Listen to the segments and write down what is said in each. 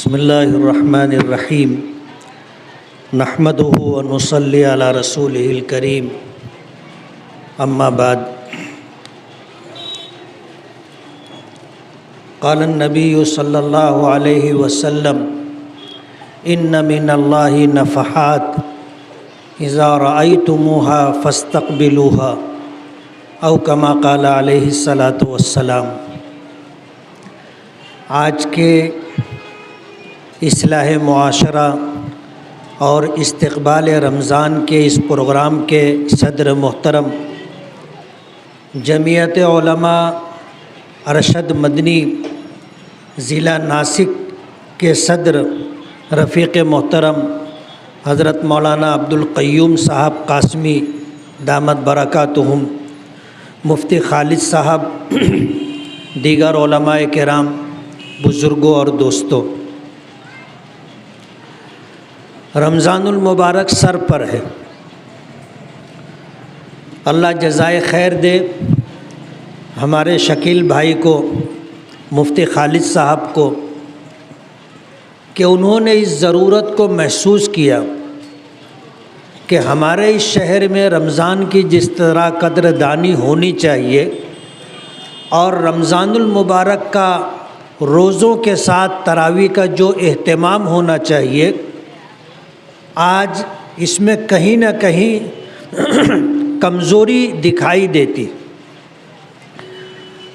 بسم اللہ الرحمن الرحیم نحمدہ ونصلی علی رسولہ الکریم اما بعد قال النبی صلی اللہ علیہ وسلم ان من اللہ نفحات اذا رأیتموها فاستقبلوها او کما قال علیہ الصلاۃ والسلام۔ آج کے اصلاح معاشرہ اور استقبال رمضان کے اس پروگرام کے صدر محترم جمعیت علماء ارشد مدنی ضلع ناسک کے صدر رفیق محترم حضرت مولانا عبدالقیوم صاحب قاسمی دامت برکاتہم، مفتی خالد صاحب، دیگر علماء کرام، بزرگوں اور دوستوں، رمضان المبارک سر پر ہے۔ اللہ جزائے خیر دے ہمارے شکیل بھائی کو، مفتی خالد صاحب کو، کہ انہوں نے اس ضرورت کو محسوس کیا کہ ہمارے اس شہر میں رمضان کی جس طرح قدر دانی ہونی چاہیے اور رمضان المبارک کا روزوں کے ساتھ تراویح کا جو اہتمام ہونا چاہیے، آج اس میں کہیں نہ کہیں کمزوری دکھائی دیتی۔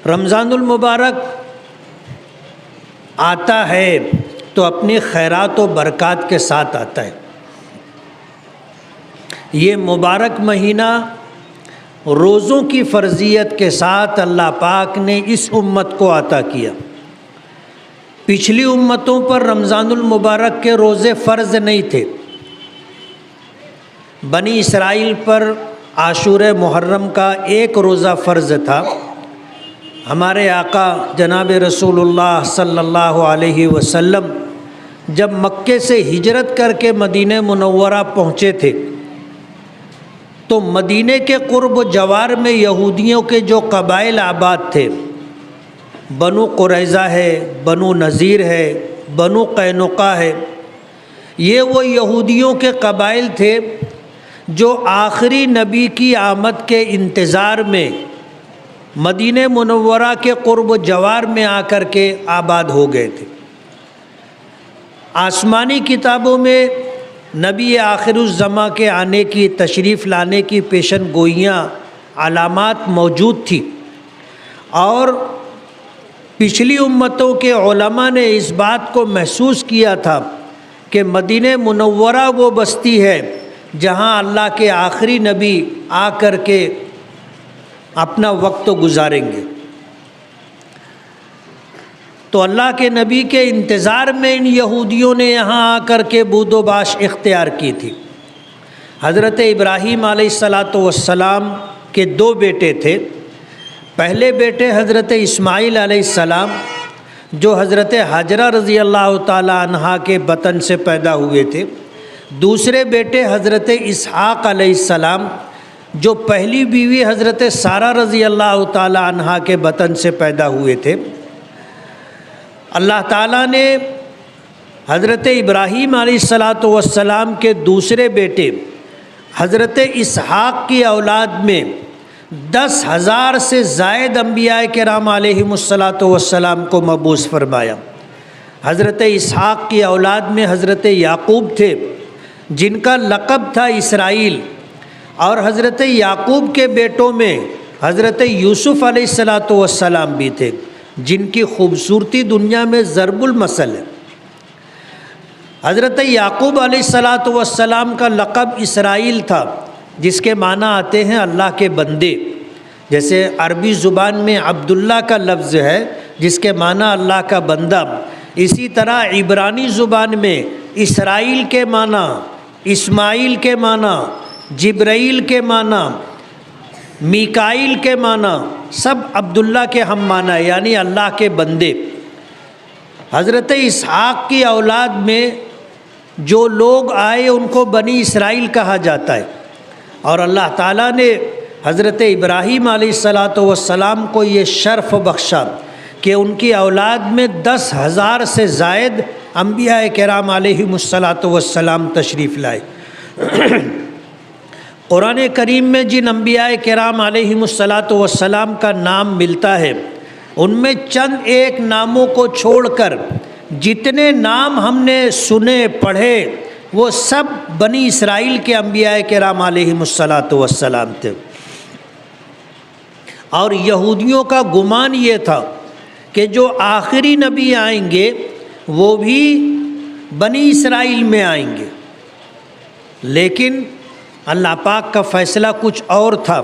رمضان المبارک آتا ہے تو اپنی خیرات و برکات کے ساتھ آتا ہے۔ یہ مبارک مہینہ روزوں کی فرضیت کے ساتھ اللہ پاک نے اس امت کو عطا کیا۔ پچھلی امتوں پر رمضان المبارک کے روزے فرض نہیں تھے۔ بنی اسرائیل پر عاشورہ محرم کا ایک روزہ فرض تھا۔ ہمارے آقا جناب رسول اللہ صلی اللہ علیہ وسلم جب مکے سے ہجرت کر کے مدینہ منورہ پہنچے تھے تو مدینہ کے قرب و جوار میں یہودیوں کے جو قبائل آباد تھے، بنو قریظہ ہے، بنو نذیر ہے، بنو قینقاع ہے، یہ وہ یہودیوں کے قبائل تھے جو آخری نبی کی آمد کے انتظار میں مدینہ منورہ کے قرب و جوار میں آ کر کے آباد ہو گئے تھے۔ آسمانی کتابوں میں نبی آخر الزماں کے آنے کی، تشریف لانے کی پیشن گوئیاں، علامات موجود تھی، اور پچھلی امتوں کے علماء نے اس بات کو محسوس کیا تھا کہ مدینہ منورہ وہ بستی ہے جہاں اللہ کے آخری نبی آ کر کے اپنا وقت گزاریں گے۔ تو اللہ کے نبی کے انتظار میں ان یہودیوں نے یہاں آ کر کے بود و باش اختیار کی تھی۔ حضرت ابراہیم علیہ السلام کے دو بیٹے تھے۔ پہلے بیٹے حضرت اسماعیل علیہ السلام جو حضرت حاجرہ رضی اللہ تعالی عنہا کے بطن سے پیدا ہوئے تھے۔ دوسرے بیٹے حضرت اسحاق علیہ السلام جو پہلی بیوی حضرت سارہ رضی اللہ تعالی عنہا کے بطن سے پیدا ہوئے تھے۔ اللہ تعالیٰ نے حضرت ابراہیم علیہ السلام کے دوسرے بیٹے حضرت اسحاق کی اولاد میں 10,000 سے زائد انبیاء کرام علیہم السلام کو مبعوث فرمایا۔ حضرت اسحاق کی اولاد میں حضرت یعقوب تھے جن کا لقب تھا اسرائیل، اور حضرت یعقوب کے بیٹوں میں حضرت یوسف علیہ السلام بھی تھے جن کی خوبصورتی دنیا میں ضرب المثل ہے۔ حضرت یعقوب علیہ السلام کا لقب اسرائیل تھا جس کے معنی آتے ہیں اللہ کے بندے، جیسے عربی زبان میں عبداللہ کا لفظ ہے جس کے معنی اللہ کا بندہ، اسی طرح عبرانی زبان میں اسرائیل کے معنی، اسماعیل کے معنی، جبرائیل کے معنی، میکائیل کے معنی سب عبداللہ کے ہم معنی، یعنی اللہ کے بندے۔ حضرت اسحاق کی اولاد میں جو لوگ آئے ان کو بنی اسرائیل کہا جاتا ہے، اور اللہ تعالیٰ نے حضرت ابراہیم علیہ السلام کو یہ شرف بخشا کہ ان کی اولاد میں 10,000 سے زائد انبیاء کرام علیہم الصلاۃ والسلام تشریف لائے۔ قرآن کریم میں جن انبیاء کرام علیہم الصلاۃ والسلام کا نام ملتا ہے ان میں چند ایک ناموں کو چھوڑ کر جتنے نام ہم نے سنے پڑھے وہ سب بنی اسرائیل کے انبیاء کرام علیہم الصلاۃ والسلام تھے۔ اور یہودیوں کا گمان یہ تھا کہ جو آخری نبی آئیں گے وہ بھی بنی اسرائیل میں آئیں گے، لیکن اللہ پاک کا فیصلہ کچھ اور تھا۔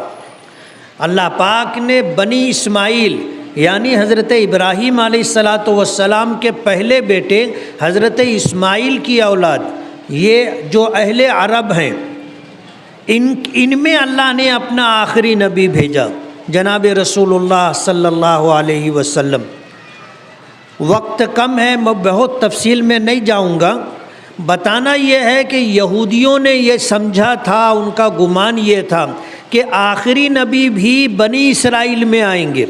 اللہ پاک نے بنی اسماعیل یعنی حضرت ابراہیم علیہ الصلاۃ والسلام کے پہلے بیٹے حضرت اسماعیل کی اولاد، یہ جو اہل عرب ہیں، ان میں اللہ نے اپنا آخری نبی بھیجا جناب رسول اللہ صلی اللہ علیہ وسلم۔ وقت کم ہے، میں بہت تفصیل میں نہیں جاؤں گا۔ بتانا یہ ہے کہ یہودیوں نے یہ سمجھا تھا، ان کا گمان یہ تھا کہ آخری نبی بھی بنی اسرائیل میں آئیں گے،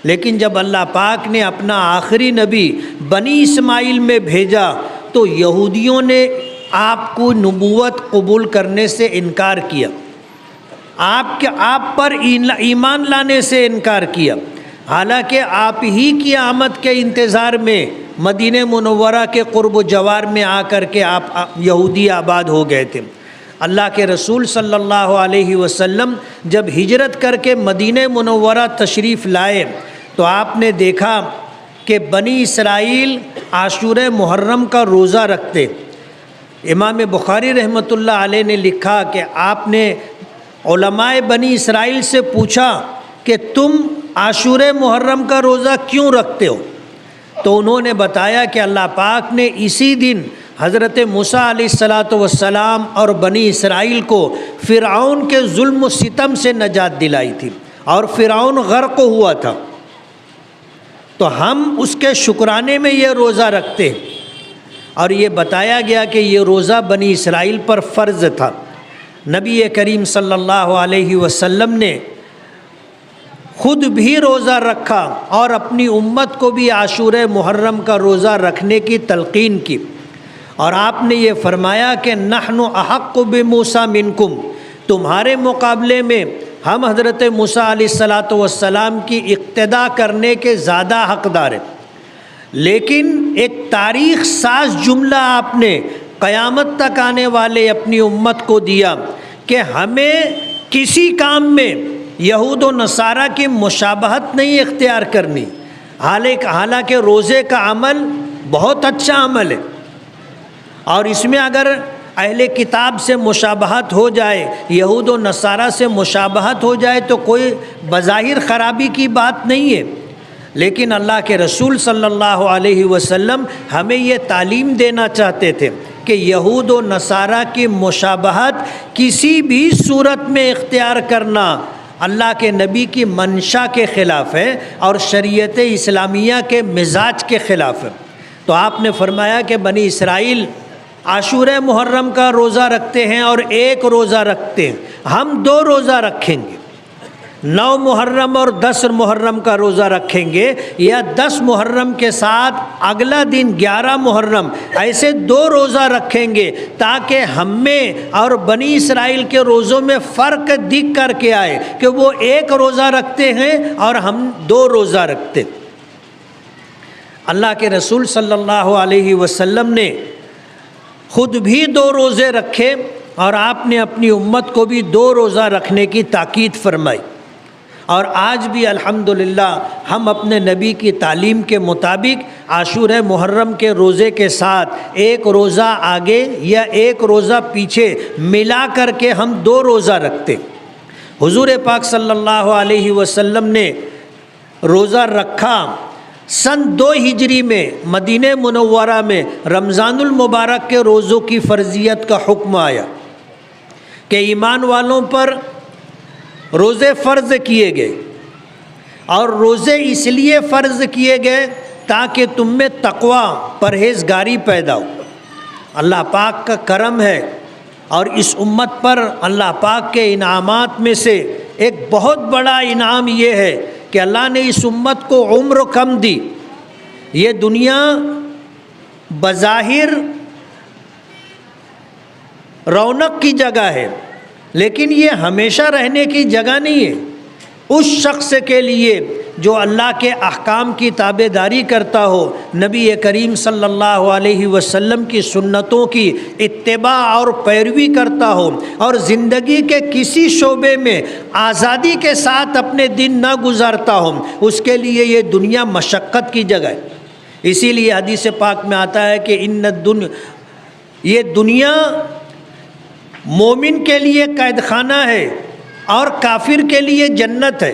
لیکن جب اللہ پاک نے اپنا آخری نبی بنی اسماعیل میں بھیجا تو یہودیوں نے آپ کو نبوت قبول کرنے سے انکار کیا، آپ پر ایمان لانے سے انکار کیا، حالانکہ آپ ہی کی آمد کے انتظار میں مدینہ منورہ کے قرب و جوار میں آ کر کے آپ یہودی آباد ہو گئے تھے۔ اللہ کے رسول صلی اللہ علیہ وسلم جب ہجرت کر کے مدینہ منورہ تشریف لائے تو آپ نے دیکھا کہ بنی اسرائیل عاشورہ محرم کا روزہ رکھتے۔ امام بخاری رحمۃ اللہ علیہ نے لکھا کہ آپ نے علماء بنی اسرائیل سے پوچھا کہ تم عاشورہ محرم کا روزہ کیوں رکھتے ہو؟ تو انہوں نے بتایا کہ اللہ پاک نے اسی دن حضرت موسیٰ علیہ الصلاۃ والسلام اور بنی اسرائیل کو فرعون کے ظلم و ستم سے نجات دلائی تھی اور فرعون غرق ہوا تھا، تو ہم اس کے شکرانے میں یہ روزہ رکھتے ہیں۔ اور یہ بتایا گیا کہ یہ روزہ بنی اسرائیل پر فرض تھا۔ نبی کریم صلی اللہ علیہ وسلم نے خود بھی روزہ رکھا اور اپنی امت کو بھی عاشورہ محرم کا روزہ رکھنے کی تلقین کی، اور آپ نے یہ فرمایا کہ نحن احق بموسیٰ منکم، تمہارے مقابلے میں ہم حضرت موسیٰ علیہ الصلاۃ والسلام کی اقتدا کرنے کے زیادہ حقدار ہیں۔ لیکن ایک تاریخ ساز جملہ آپ نے قیامت تک آنے والے اپنی امت کو دیا کہ ہمیں کسی کام میں یہود و نصارہ کی مشابہت نہیں اختیار کرنی، حالانکہ روزے کا عمل بہت اچھا عمل ہے، اور اس میں اگر اہل کتاب سے مشابہت ہو جائے، یہود و نصارہ سے مشابہت ہو جائے تو کوئی بظاہر خرابی کی بات نہیں ہے، لیکن اللہ کے رسول صلی اللہ علیہ وسلم ہمیں یہ تعلیم دینا چاہتے تھے کہ یہود و نصارہ کی مشابہت کسی بھی صورت میں اختیار کرنا اللہ کے نبی کی منشا کے خلاف ہے اور شریعت اسلامیہ کے مزاج کے خلاف ہے۔ تو آپ نے فرمایا کہ بنی اسرائیل عاشورہ محرم کا روزہ رکھتے ہیں اور ایک روزہ رکھتے ہیں، ہم 2 روزہ رکھیں گے، 9 محرم اور 10 محرم کا روزہ رکھیں گے، یا 10 محرم کے ساتھ اگلا دن 11 محرم، ایسے 2 روزہ رکھیں گے تاکہ ہم میں اور بنی اسرائیل کے روزوں میں فرق دکھ کر کے آئے کہ وہ 1 روزہ رکھتے ہیں اور ہم 2 روزہ رکھتے۔ اللہ کے رسول صلی اللہ علیہ وسلم نے خود بھی 2 روزے رکھے اور آپ نے اپنی امت کو بھی 2 روزہ رکھنے کی تاکید فرمائی، اور آج بھی الحمدللہ ہم اپنے نبی کی تعلیم کے مطابق عاشورہ محرم کے روزے کے ساتھ 1 روزہ آگے یا 1 روزہ پیچھے ملا کر کے ہم 2 روزہ رکھتے۔ حضور پاک صلی اللہ علیہ وسلم نے روزہ رکھا سن 2 ہجری میں مدینہ منورہ میں رمضان المبارک کے روزوں کی فرضیت کا حکم آیا کہ ایمان والوں پر روزے فرض کیے گئے، اور روزے اس لیے فرض کیے گئے تاکہ تم میں تقوی پرہیزگاری پیدا ہو۔ اللہ پاک کا کرم ہے، اور اس امت پر اللہ پاک کے انعامات میں سے ایک بہت بڑا انعام یہ ہے کہ اللہ نے اس امت کو عمر کم دی۔ یہ دنیا بظاہر رونق کی جگہ ہے، لیکن یہ ہمیشہ رہنے کی جگہ نہیں ہے۔ اس شخص کے لیے جو اللہ کے احکام کی تابع داری کرتا ہو، نبی کریم صلی اللہ علیہ وسلم کی سنتوں کی اتباع اور پیروی کرتا ہو، اور زندگی کے کسی شعبے میں آزادی کے ساتھ اپنے دن نہ گزارتا ہو، اس کے لیے یہ دنیا مشقت کی جگہ ہے۔ اسی لیے حدیث پاک میں آتا ہے کہ یہ دنیا مومن کے لیے قید خانہ ہے اور کافر کے لیے جنت ہے۔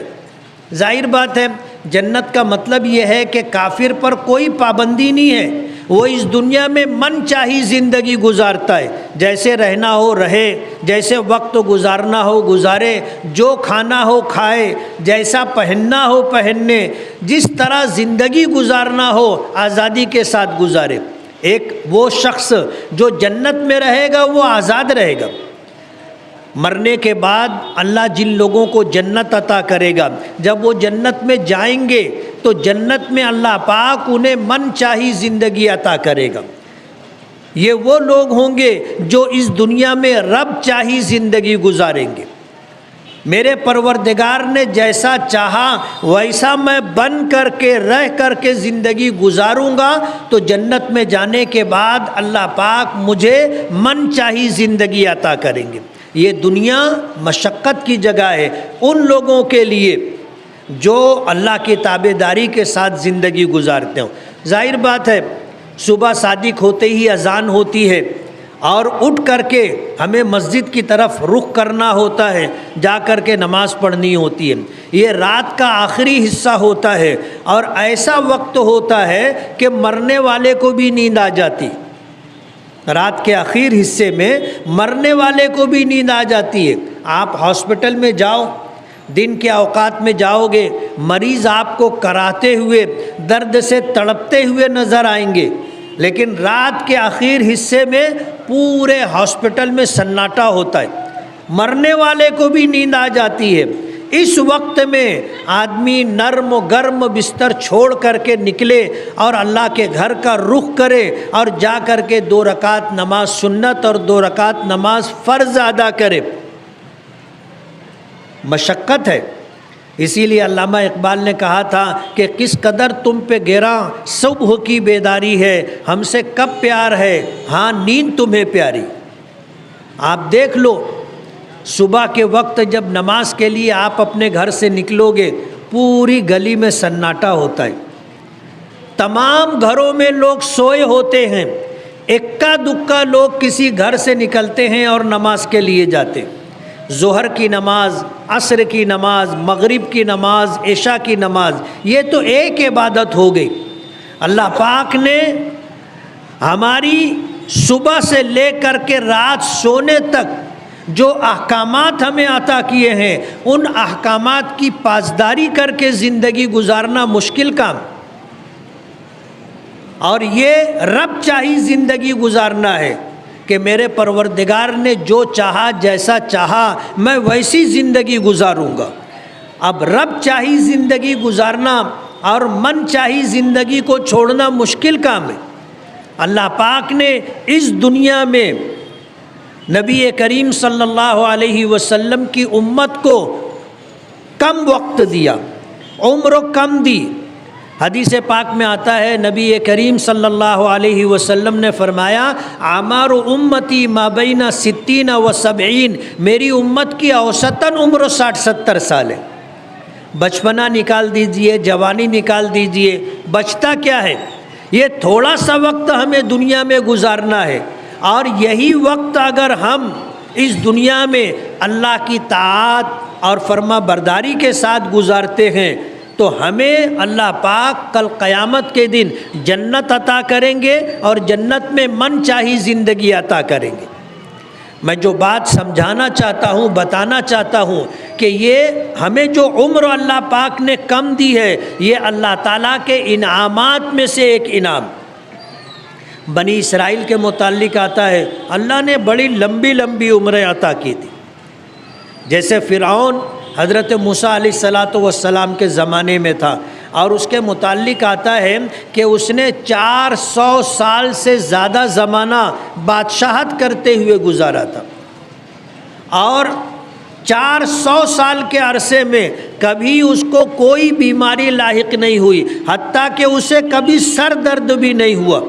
ظاہر بات ہے، جنت کا مطلب یہ ہے کہ کافر پر کوئی پابندی نہیں ہے، وہ اس دنیا میں من چاہی زندگی گزارتا ہے، جیسے رہنا ہو رہے، جیسے وقت گزارنا ہو گزارے، جو کھانا ہو کھائے، جیسا پہننا ہو پہننے، جس طرح زندگی گزارنا ہو آزادی کے ساتھ گزارے۔ ایک وہ شخص جو جنت میں رہے گا وہ آزاد رہے گا۔ مرنے کے بعد اللہ جن لوگوں کو جنت عطا کرے گا، جب وہ جنت میں جائیں گے تو جنت میں اللہ پاک انہیں من چاہی زندگی عطا کرے گا۔ یہ وہ لوگ ہوں گے جو اس دنیا میں رب چاہی زندگی گزاریں گے۔ میرے پروردگار نے جیسا چاہا ویسا میں بن کر کے رہ کر کے زندگی گزاروں گا، تو جنت میں جانے کے بعد اللہ پاک مجھے من چاہی زندگی عطا کریں گے۔ یہ دنیا مشقت کی جگہ ہے ان لوگوں کے لیے جو اللہ کی تابع داری کے ساتھ زندگی گزارتے ہوں۔ ظاہر بات ہے، صبح صادق ہوتے ہی اذان ہوتی ہے اور اٹھ کر کے ہمیں مسجد کی طرف رخ کرنا ہوتا ہے، جا کر کے نماز پڑھنی ہوتی ہے۔ یہ رات کا آخری حصہ ہوتا ہے اور ایسا وقت ہوتا ہے کہ مرنے والے کو بھی نیند آ جاتی۔ رات کے آخر حصے میں مرنے والے کو بھی نیند آ جاتی ہے۔ آپ ہاسپٹل میں جاؤ، دن کے اوقات میں جاؤ گے، مریض آپ کو کراتے ہوئے درد سے تڑپتے ہوئے نظر آئیں گے، لیکن رات کے آخر حصے میں پورے ہاسپٹل میں سناٹا ہوتا ہے، مرنے والے کو بھی نیند آ جاتی ہے۔ اس وقت میں آدمی نرم و گرم بستر چھوڑ کر کے نکلے اور اللہ کے گھر کا رخ کرے اور جا کر کے 2 رکعت نماز سنت اور 2 رکعت نماز فرض ادا کرے۔ مشقت ہے۔ اسی لیے علامہ اقبال نے کہا تھا کہ کس قدر تم پہ گراں صبح کی بیداری ہے، ہم سے کب پیار ہے، ہاں نیند تمہیں پیاری۔ آپ دیکھ لو، صبح کے وقت جب نماز کے لیے آپ اپنے گھر سے نکلو گے، پوری گلی میں سناٹا ہوتا ہے، تمام گھروں میں لوگ سوئے ہوتے ہیں، اکا دکا لوگ کسی گھر سے نکلتے ہیں اور نماز کے لیے جاتے ہیں۔ ظہر کی نماز، عصر کی نماز، مغرب کی نماز، عشاء کی نماز، یہ تو ایک عبادت ہو گئی۔ اللہ پاک نے ہماری صبح سے لے کر کے رات سونے تک جو احکامات ہمیں عطا کیے ہیں، ان احکامات کی پاسداری کر کے زندگی گزارنا مشکل کام، اور یہ رب چاہی زندگی گزارنا ہے کہ میرے پروردگار نے جو چاہا، جیسا چاہا میں ویسی زندگی گزاروں گا۔ اب رب چاہی زندگی گزارنا اور من چاہی زندگی کو چھوڑنا مشکل کام ہے۔ اللہ پاک نے اس دنیا میں نبی کریم صلی اللہ علیہ وسلم کی امت کو کم وقت دیا، عمر کم دی۔ حدیث پاک میں آتا ہے، نبی کریم صلی اللہ علیہ وسلم نے فرمایا، اعمار امتی ما بین 60 و 70، میری امت کی اوسطاً عمر 60-70 سال ہے۔ بچپنا نکال دیجئے، جوانی نکال دیجئے، بچتا کیا ہے؟ یہ تھوڑا سا وقت ہمیں دنیا میں گزارنا ہے، اور یہی وقت اگر ہم اس دنیا میں اللہ کی طاعت اور فرما برداری کے ساتھ گزارتے ہیں تو ہمیں اللہ پاک کل قیامت کے دن جنت عطا کریں گے اور جنت میں من چاہی زندگی عطا کریں گے۔ میں جو بات سمجھانا چاہتا ہوں، بتانا چاہتا ہوں کہ یہ ہمیں جو عمر اللہ پاک نے کم دی ہے، یہ اللہ تعالیٰ کے انعامات میں سے ایک انعام۔ بنی اسرائیل کے متعلق آتا ہے، اللہ نے بڑی لمبی لمبی عمریں عطا کی تھی۔ جیسے فرعون حضرت موسیٰ علیہ السلام کے زمانے میں تھا، اور اس کے متعلق آتا ہے کہ اس نے 400 سال سے زیادہ زمانہ بادشاہت کرتے ہوئے گزارا تھا، اور 400 سال کے عرصے میں کبھی اس کو کوئی بیماری لاحق نہیں ہوئی، حتیٰ کہ اسے کبھی سر درد بھی نہیں ہوا۔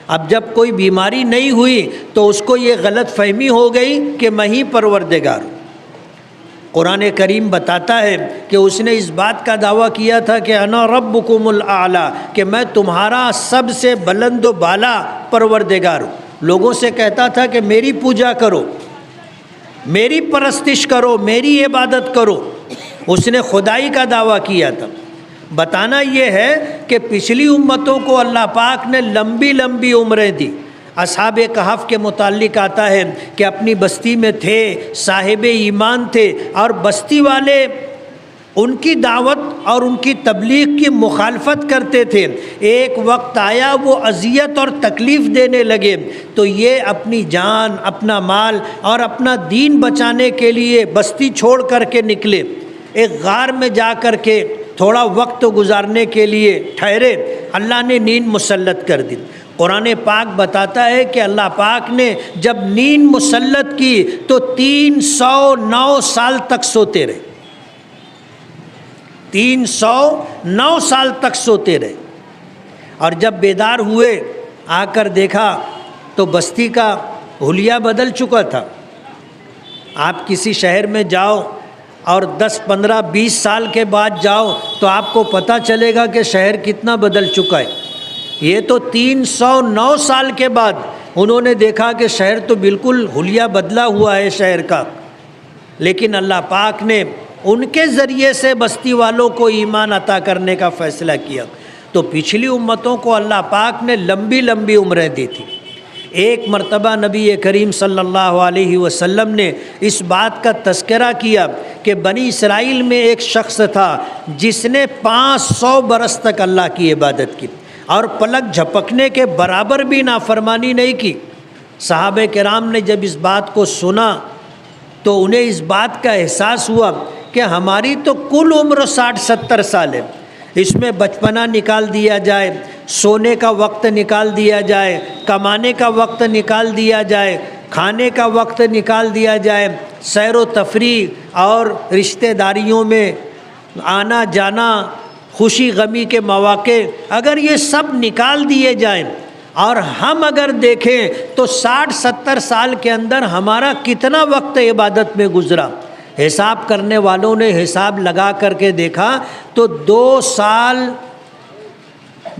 اب جب کوئی بیماری نہیں ہوئی تو اس کو یہ غلط فہمی ہو گئی کہ میں ہی پروردگار ہوں۔ قرآن کریم بتاتا ہے کہ اس نے اس بات کا دعویٰ کیا تھا کہ انا ربکم الاعلیٰ، کہ میں تمہارا سب سے بلند و بالا پروردگار ہوں۔ لوگوں سے کہتا تھا کہ میری پوجا کرو، میری پرستش کرو، میری عبادت کرو۔ اس نے خدائی کا دعویٰ کیا تھا۔ بتانا یہ ہے کہ پچھلی امتوں کو اللہ پاک نے لمبی لمبی عمریں دی۔ اصحاب کہف کے متعلق آتا ہے کہ اپنی بستی میں تھے، صاحب ایمان تھے، اور بستی والے ان کی دعوت اور ان کی تبلیغ کی مخالفت کرتے تھے۔ ایک وقت آیا وہ اذیت اور تکلیف دینے لگے تو یہ اپنی جان، اپنا مال اور اپنا دین بچانے کے لیے بستی چھوڑ کر کے نکلے۔ ایک غار میں جا کر کے تھوڑا وقت گزارنے کے لیے ٹھہرے، اللہ نے نیند مسلط کر دی۔ قرآن پاک بتاتا ہے کہ اللہ پاک نے جب نیند مسلط کی تو 309 سال تک سوتے رہے، 309 سال تک سوتے رہے، اور جب بیدار ہوئے آ کر دیکھا تو بستی کا حلیہ بدل چکا تھا۔ آپ کسی شہر میں جاؤ اور 10 15 20 سال کے بعد جاؤ تو آپ کو پتہ چلے گا کہ شہر کتنا بدل چکا ہے۔ یہ تو 309 سال کے بعد انہوں نے دیکھا کہ شہر تو بالکل حلیہ بدلا ہوا ہے شہر کا، لیکن اللہ پاک نے ان کے ذریعے سے بستی والوں کو ایمان عطا کرنے کا فیصلہ کیا۔ تو پچھلی امتوں کو اللہ پاک نے لمبی لمبی عمریں دی تھی۔ ایک مرتبہ نبی کریم صلی اللہ علیہ وسلم نے اس بات کا تذکرہ کیا کہ بنی اسرائیل میں ایک شخص تھا جس نے 500 برس تک اللہ کی عبادت کی اور پلک جھپکنے کے برابر بھی نافرمانی نہیں کی۔ صحابہ کرام نے جب اس بات کو سنا تو انہیں اس بات کا احساس ہوا کہ ہماری تو کل عمر 60-70 سال ہے، اس میں بچپنا نکال دیا جائے، سونے کا وقت نکال دیا جائے، کمانے کا وقت نکال دیا جائے، کھانے کا وقت نکال دیا جائے، سیر و تفریح اور رشتہ داریوں میں آنا جانا، خوشی غمی کے مواقع، اگر یہ سب نکال دیے جائیں اور ہم اگر دیکھیں تو 60-70 سال کے اندر ہمارا کتنا وقت عبادت میں گزرا۔ حساب کرنے والوں نے حساب لگا کر کے دیکھا تو 2 سال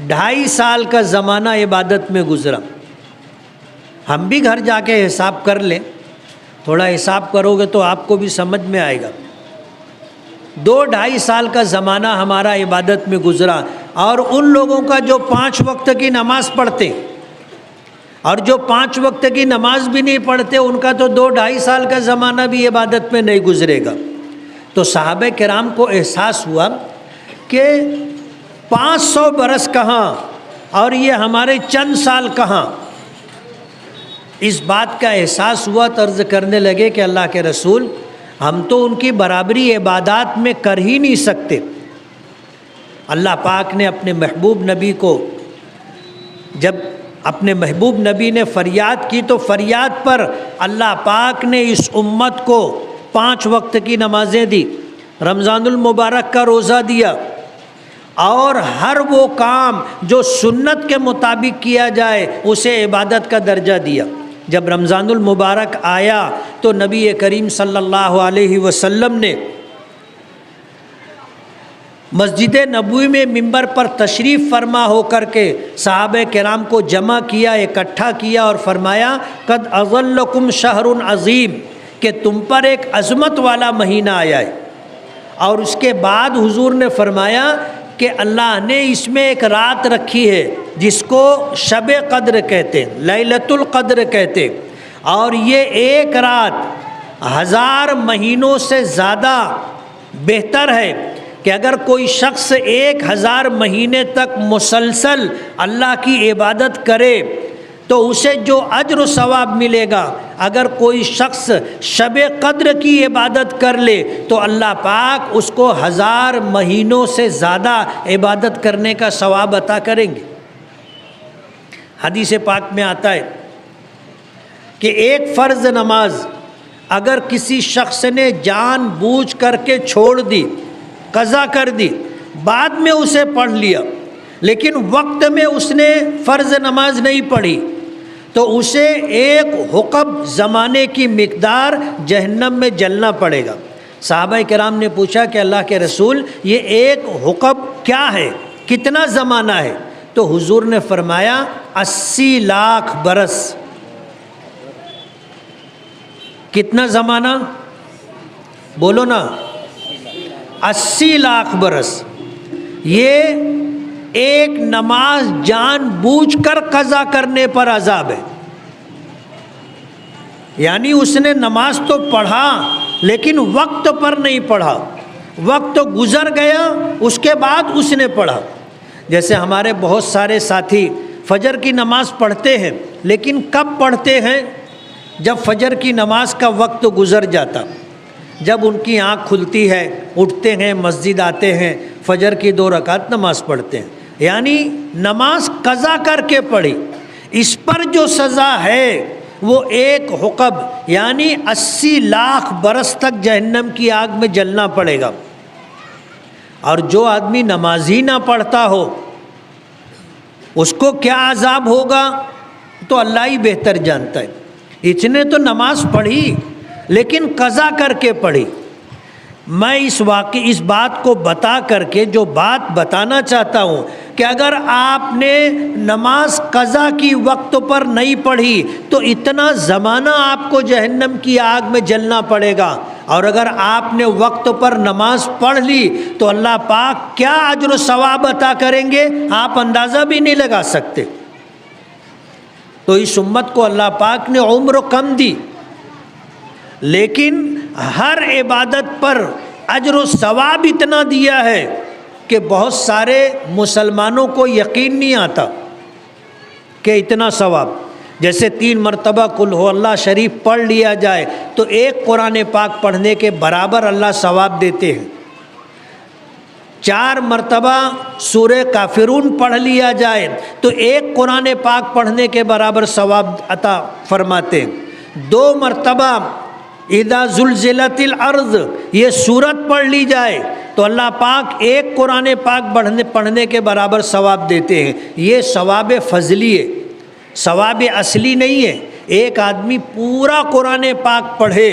2.5 سال کا زمانہ عبادت میں گزرا۔ ہم بھی گھر جا کے حساب کر لیں، تھوڑا حساب کرو گے تو آپ کو بھی سمجھ میں آئے گا۔ 2-2.5 سال کا زمانہ ہمارا عبادت میں گزرا، اور ان لوگوں کا جو 5 وقت کی نماز پڑھتے اور جو 5 وقت کی نماز بھی نہیں پڑھتے، ان کا تو 2-2.5 سال کا زمانہ بھی عبادت میں نہیں گزرے گا۔ تو صحابہ کرام کو احساس ہوا کہ 500 برس کہاں اور یہ ہمارے چند سال کہاں۔ اس بات کا احساس ہوا تو عرض کرنے لگے کہ اللہ کے رسول، ہم تو ان کی برابری عبادات میں کر ہی نہیں سکتے۔ اللہ پاک نے اپنے محبوب نبی کو، جب اپنے محبوب نبی نے فریاد کی تو فریاد پر اللہ پاک نے اس امت کو 5 وقت کی نمازیں دی، رمضان المبارک کا روزہ دیا، اور ہر وہ کام جو سنت کے مطابق کیا جائے اسے عبادت کا درجہ دیا۔ جب رمضان المبارک آیا تو نبی کریم صلی اللہ علیہ وسلم نے مسجد نبوی میں منبر پر تشریف فرما ہو کر کے صحابہ کرام کو جمع کیا، اکٹھا کیا اور فرمایا قد اظلکم شہر عظیم، کہ تم پر ایک عظمت والا مہینہ آیا ہے۔ اور اس کے بعد حضور نے فرمایا کہ اللہ نے اس میں ایک رات رکھی ہے جس کو شب قدر کہتے ہیں، لیلۃ القدر کہتے ہیں، اور یہ ایک رات 1000 مہینوں سے زیادہ بہتر ہے کہ اگر کوئی شخص 1000 مہینے تک مسلسل اللہ کی عبادت کرے تو اسے جو اجر و ثواب ملے گا اگر کوئی شخص شب قدر کی عبادت کر لے تو اللہ پاک اس کو 1000 مہینوں سے زیادہ عبادت کرنے کا ثواب عطا کریں گے۔ حدیث پاک میں آتا ہے کہ ایک فرض نماز اگر کسی شخص نے جان بوجھ کر کے چھوڑ دی، قضا کر دی، بعد میں اسے پڑھ لیا لیکن وقت میں اس نے فرض نماز نہیں پڑھی، تو اسے ایک حقب زمانے کی مقدار جہنم میں جلنا پڑے گا۔ صحابہ کرام نے پوچھا کہ اللہ کے رسول یہ ایک حقب کیا ہے، کتنا زمانہ ہے؟ تو حضور نے فرمایا 80 لاکھ برس۔ کتنا زمانہ؟ بولو نا، 80 لاکھ برس۔ یہ ایک نماز جان بوجھ کر قضا کرنے پر عذاب ہے، یعنی اس نے نماز تو پڑھا لیکن وقت پر نہیں پڑھا، وقت گزر گیا اس کے بعد اس نے پڑھا۔ جیسے ہمارے بہت سارے ساتھی فجر کی نماز پڑھتے ہیں لیکن کب پڑھتے ہیں؟ جب فجر کی نماز کا وقت گزر جاتا، جب ان کی آنکھ کھلتی ہے، اٹھتے ہیں، مسجد آتے ہیں، فجر کی 2 رکعت نماز پڑھتے ہیں، یعنی نماز قضا کر کے پڑھی۔ اس پر جو سزا ہے وہ ایک حقب یعنی 80 لاکھ برس تک جہنم کی آگ میں جلنا پڑے گا۔ اور جو آدمی نماز ہی نہ پڑھتا ہو اس کو کیا عذاب ہوگا تو اللہ ہی بہتر جانتا ہے۔ اس نے تو نماز پڑھی لیکن قضا کر کے پڑھی۔ میں اس بات کو بتا کر کے جو بات بتانا چاہتا ہوں کہ اگر آپ نے نماز قضا کی وقت پر نہیں پڑھی تو اتنا زمانہ آپ کو جہنم کی آگ میں جلنا پڑے گا، اور اگر آپ نے وقت پر نماز پڑھ لی تو اللہ پاک کیا اجر و ثواب عطا کریں گے آپ اندازہ بھی نہیں لگا سکتے۔ تو اس امت کو اللہ پاک نے عمر کم دی لیکن ہر عبادت پر اجر و ثواب اتنا دیا ہے کہ بہت سارے مسلمانوں کو یقین نہیں آتا کہ اتنا ثواب۔ جیسے 3 مرتبہ قل ہو اللہ شریف پڑھ لیا جائے تو ایک قرآن پاک پڑھنے کے برابر اللہ ثواب دیتے ہیں۔ 4 مرتبہ سورہ کافرون پڑھ لیا جائے تو ایک قرآن پاک پڑھنے کے برابر ثواب عطا فرماتے ہیں۔ 2 مرتبہ اذا زلزلت الارض یہ سورت پڑھ لی جائے تو اللہ پاک ایک قرآن پاک پڑھنے کے برابر ثواب دیتے ہیں۔ یہ ثواب فضلی ہے، ثواب اصلی نہیں ہے۔ ایک آدمی پورا قرآن پاک پڑھے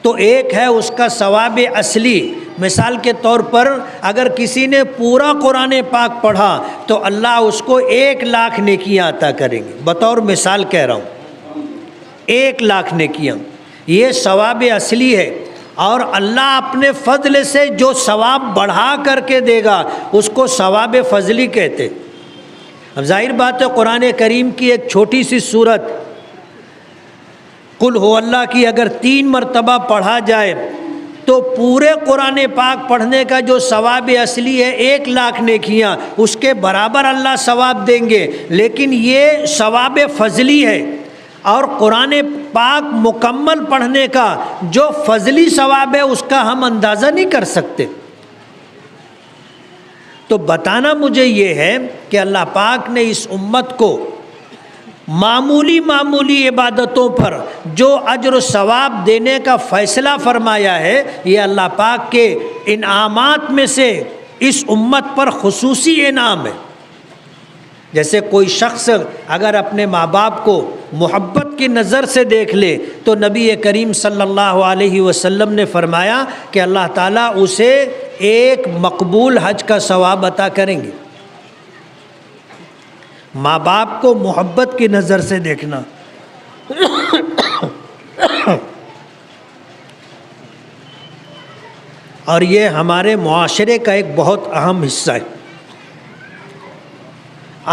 تو ایک ہے اس کا ثواب اصلی۔ مثال کے طور پر اگر کسی نے پورا قرآن پاک پڑھا تو اللہ اس کو 1 لاکھ نیکیاں عطا کریں گے، بطور مثال کہہ رہا ہوں، 1 لاکھ نیکیاں، یہ ثواب اصلی ہے۔ اور اللہ اپنے فضل سے جو ثواب بڑھا کر کے دے گا اس کو ثواب فضلی کہتے۔ اب ظاہر بات ہے قرآن کریم کی ایک چھوٹی سی سورت قل ہو اللہ کی اگر 3 مرتبہ پڑھا جائے تو پورے قرآن پاک پڑھنے کا جو ثواب اصلی ہے 1 لاکھ نیکیاں، اس کے برابر اللہ ثواب دیں گے، لیکن یہ ثواب فضلی ہے۔ اور قرآن پاک مکمل پڑھنے کا جو فضلی ثواب ہے اس کا ہم اندازہ نہیں کر سکتے۔ تو بتانا مجھے یہ ہے کہ اللہ پاک نے اس امت کو معمولی عبادتوں پر جو اجر و ثواب دینے کا فیصلہ فرمایا ہے، یہ اللہ پاک کے انعامات میں سے اس امت پر خصوصی انعام ہے۔ جیسے کوئی شخص اگر اپنے ماں باپ کو محبت کی نظر سے دیکھ لے تو نبی کریم صلی اللہ علیہ وسلم نے فرمایا کہ اللہ تعالیٰ اسے ایک مقبول حج کا ثواب عطا کریں گے۔ ماں باپ کو محبت کی نظر سے دیکھنا اور یہ ہمارے معاشرے کا ایک بہت اہم حصہ ہے۔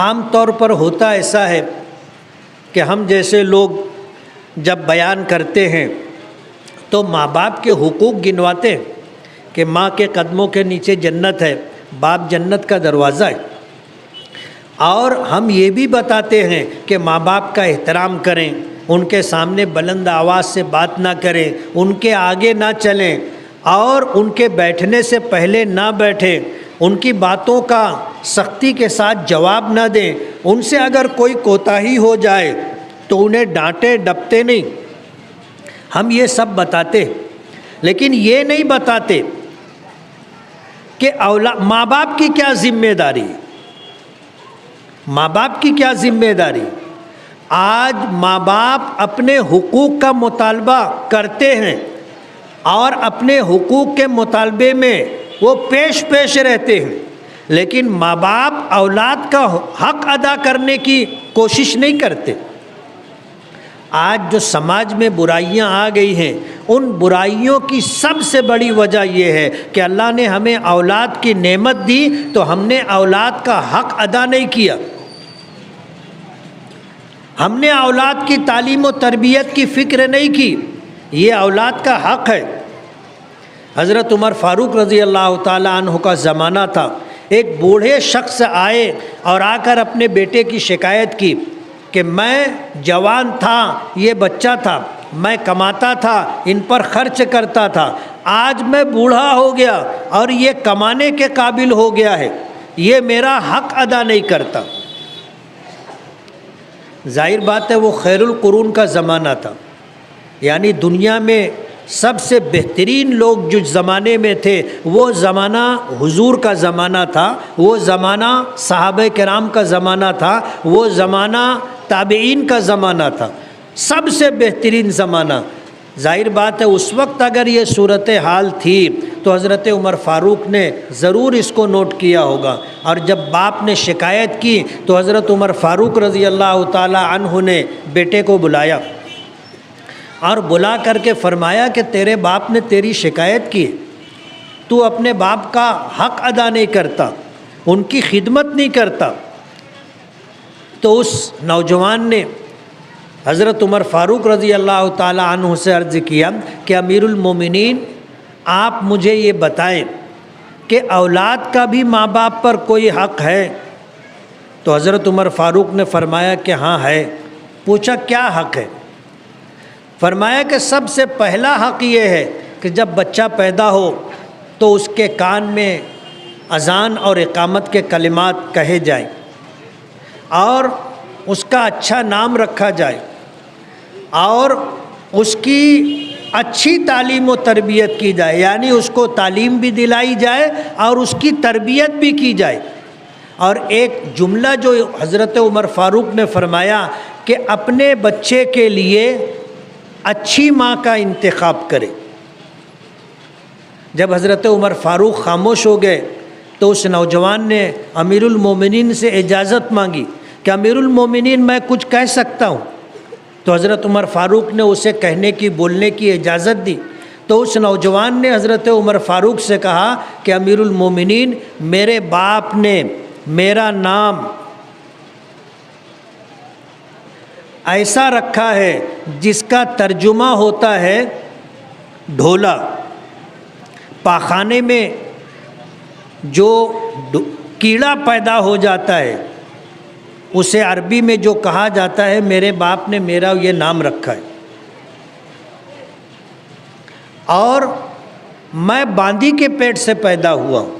عام طور پر ہوتا ایسا ہے کہ ہم جیسے لوگ جب بیان کرتے ہیں تو ماں باپ کے حقوق گنواتے ہیں کہ ماں کے قدموں کے نیچے جنت ہے، باپ جنت کا دروازہ ہے، اور ہم یہ بھی بتاتے ہیں کہ ماں باپ کا احترام کریں، ان کے سامنے بلند آواز سے بات نہ کریں، ان کے آگے نہ چلیں اور ان کے بیٹھنے سے پہلے نہ بیٹھیں، ان کی باتوں کا سختی کے ساتھ جواب نہ دیں، ان سے اگر کوئی کوتاہی ہو جائے تو انہیں ڈانٹیں ڈپٹیں نہیں۔ ہم یہ سب بتاتے، لیکن یہ نہیں بتاتے کہ ماں باپ کی کیا ذمہ داری ہے۔ ماں باپ کی کیا ذمہ داری؟ آج ماں باپ اپنے حقوق کا مطالبہ کرتے ہیں اور اپنے حقوق کے مطالبے میں وہ پیش رہتے ہیں، لیکن ماں باپ اولاد کا حق ادا کرنے کی کوشش نہیں کرتے۔ آج جو سماج میں برائیاں آ گئی ہیں، ان برائیوں کی سب سے بڑی وجہ یہ ہے کہ اللہ نے ہمیں اولاد کی نعمت دی تو ہم نے اولاد کا حق ادا نہیں کیا۔ ہم نے اولاد کی تعلیم و تربیت کی فکر نہیں کی۔ یہ اولاد کا حق ہے۔ حضرت عمر فاروق رضی اللہ تعالیٰ عنہ کا زمانہ تھا، ایک بوڑھے شخص آئے اور آ کر اپنے بیٹے کی شکایت کی کہ میں جوان تھا، یہ بچہ تھا، میں کماتا تھا، ان پر خرچ کرتا تھا، آج میں بوڑھا ہو گیا اور یہ کمانے کے قابل ہو گیا ہے، یہ میرا حق ادا نہیں کرتا۔ ظاہر بات ہے وہ خیر القرون کا زمانہ تھا، یعنی دنیا میں سب سے بہترین لوگ جو زمانے میں تھے وہ زمانہ حضور کا زمانہ تھا، وہ زمانہ صحابہ کرام کا زمانہ تھا، وہ زمانہ تابعین کا زمانہ تھا، سب سے بہترین زمانہ۔ ظاہر بات ہے اس وقت اگر یہ صورتحال تھی تو حضرت عمر فاروق نے ضرور اس کو نوٹ کیا ہوگا، اور جب باپ نے شکایت کی تو حضرت عمر فاروق رضی اللہ تعالی عنہ نے بیٹے کو بلایا اور بلا کر کے فرمایا کہ تیرے باپ نے تیری شکایت کی، تو اپنے باپ کا حق ادا نہیں کرتا، ان کی خدمت نہیں کرتا۔ تو اس نوجوان نے حضرت عمر فاروق رضی اللہ تعالی عنہ سے عرض کیا کہ امیر المومنین آپ مجھے یہ بتائیں کہ اولاد کا بھی ماں باپ پر کوئی حق ہے؟ تو حضرت عمر فاروق نے فرمایا کہ ہاں ہے۔ پوچھا کیا حق ہے؟ فرمایا کہ سب سے پہلا حق یہ ہے کہ جب بچہ پیدا ہو تو اس کے کان میں اذان اور اقامت کے کلمات کہے جائیں اور اس کا اچھا نام رکھا جائے اور اس کی اچھی تعلیم و تربیت کی جائے، یعنی اس کو تعلیم بھی دلائی جائے اور اس کی تربیت بھی کی جائے۔ اور ایک جملہ جو حضرت عمر فاروق نے فرمایا کہ اپنے بچے کے لیے اچھی ماں کا انتخاب کرے۔ جب حضرت عمر فاروق خاموش ہو گئے تو اس نوجوان نے امیر المومنین سے اجازت مانگی کہ امیر المومنین میں کچھ کہہ سکتا ہوں؟ تو حضرت عمر فاروق نے اسے کہنے کی بولنے کی اجازت دی۔ تو اس نوجوان نے حضرت عمر فاروق سے کہا کہ امیر المومنین میرے باپ نے میرا نام ایسا رکھا ہے جس کا ترجمہ ہوتا ہے ڈھولا۔ پاخانے میں جو کیڑا پیدا ہو جاتا ہے اسے عربی میں جو کہا جاتا ہے میرے باپ نے میرا یہ نام رکھا ہے۔ اور میں باندی کے پیٹ سے پیدا ہوا ہوں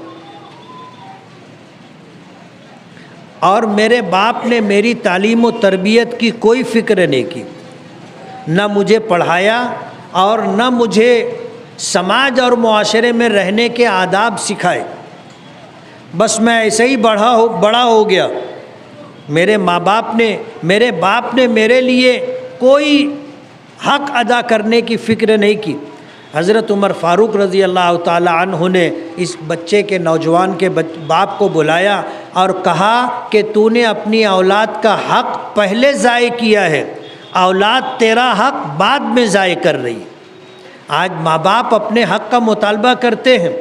اور میرے باپ نے میری تعلیم و تربیت کی کوئی فکر نہیں کی، نہ مجھے پڑھایا اور نہ مجھے سماج اور معاشرے میں رہنے کے آداب سکھائے، بس میں ایسے ہی بڑا ہو گیا۔ میرے باپ نے میرے لیے کوئی حق ادا کرنے کی فکر نہیں کی۔ حضرت عمر فاروق رضی اللہ تعالی عنہ نے اس بچے کے نوجوان کے باپ کو بلایا اور کہا کہ تو نے اپنی اولاد کا حق پہلے ضائع کیا ہے، اولاد تیرا حق بعد میں ضائع کر رہی ہے۔ آج ماں باپ اپنے حق کا مطالبہ کرتے ہیں،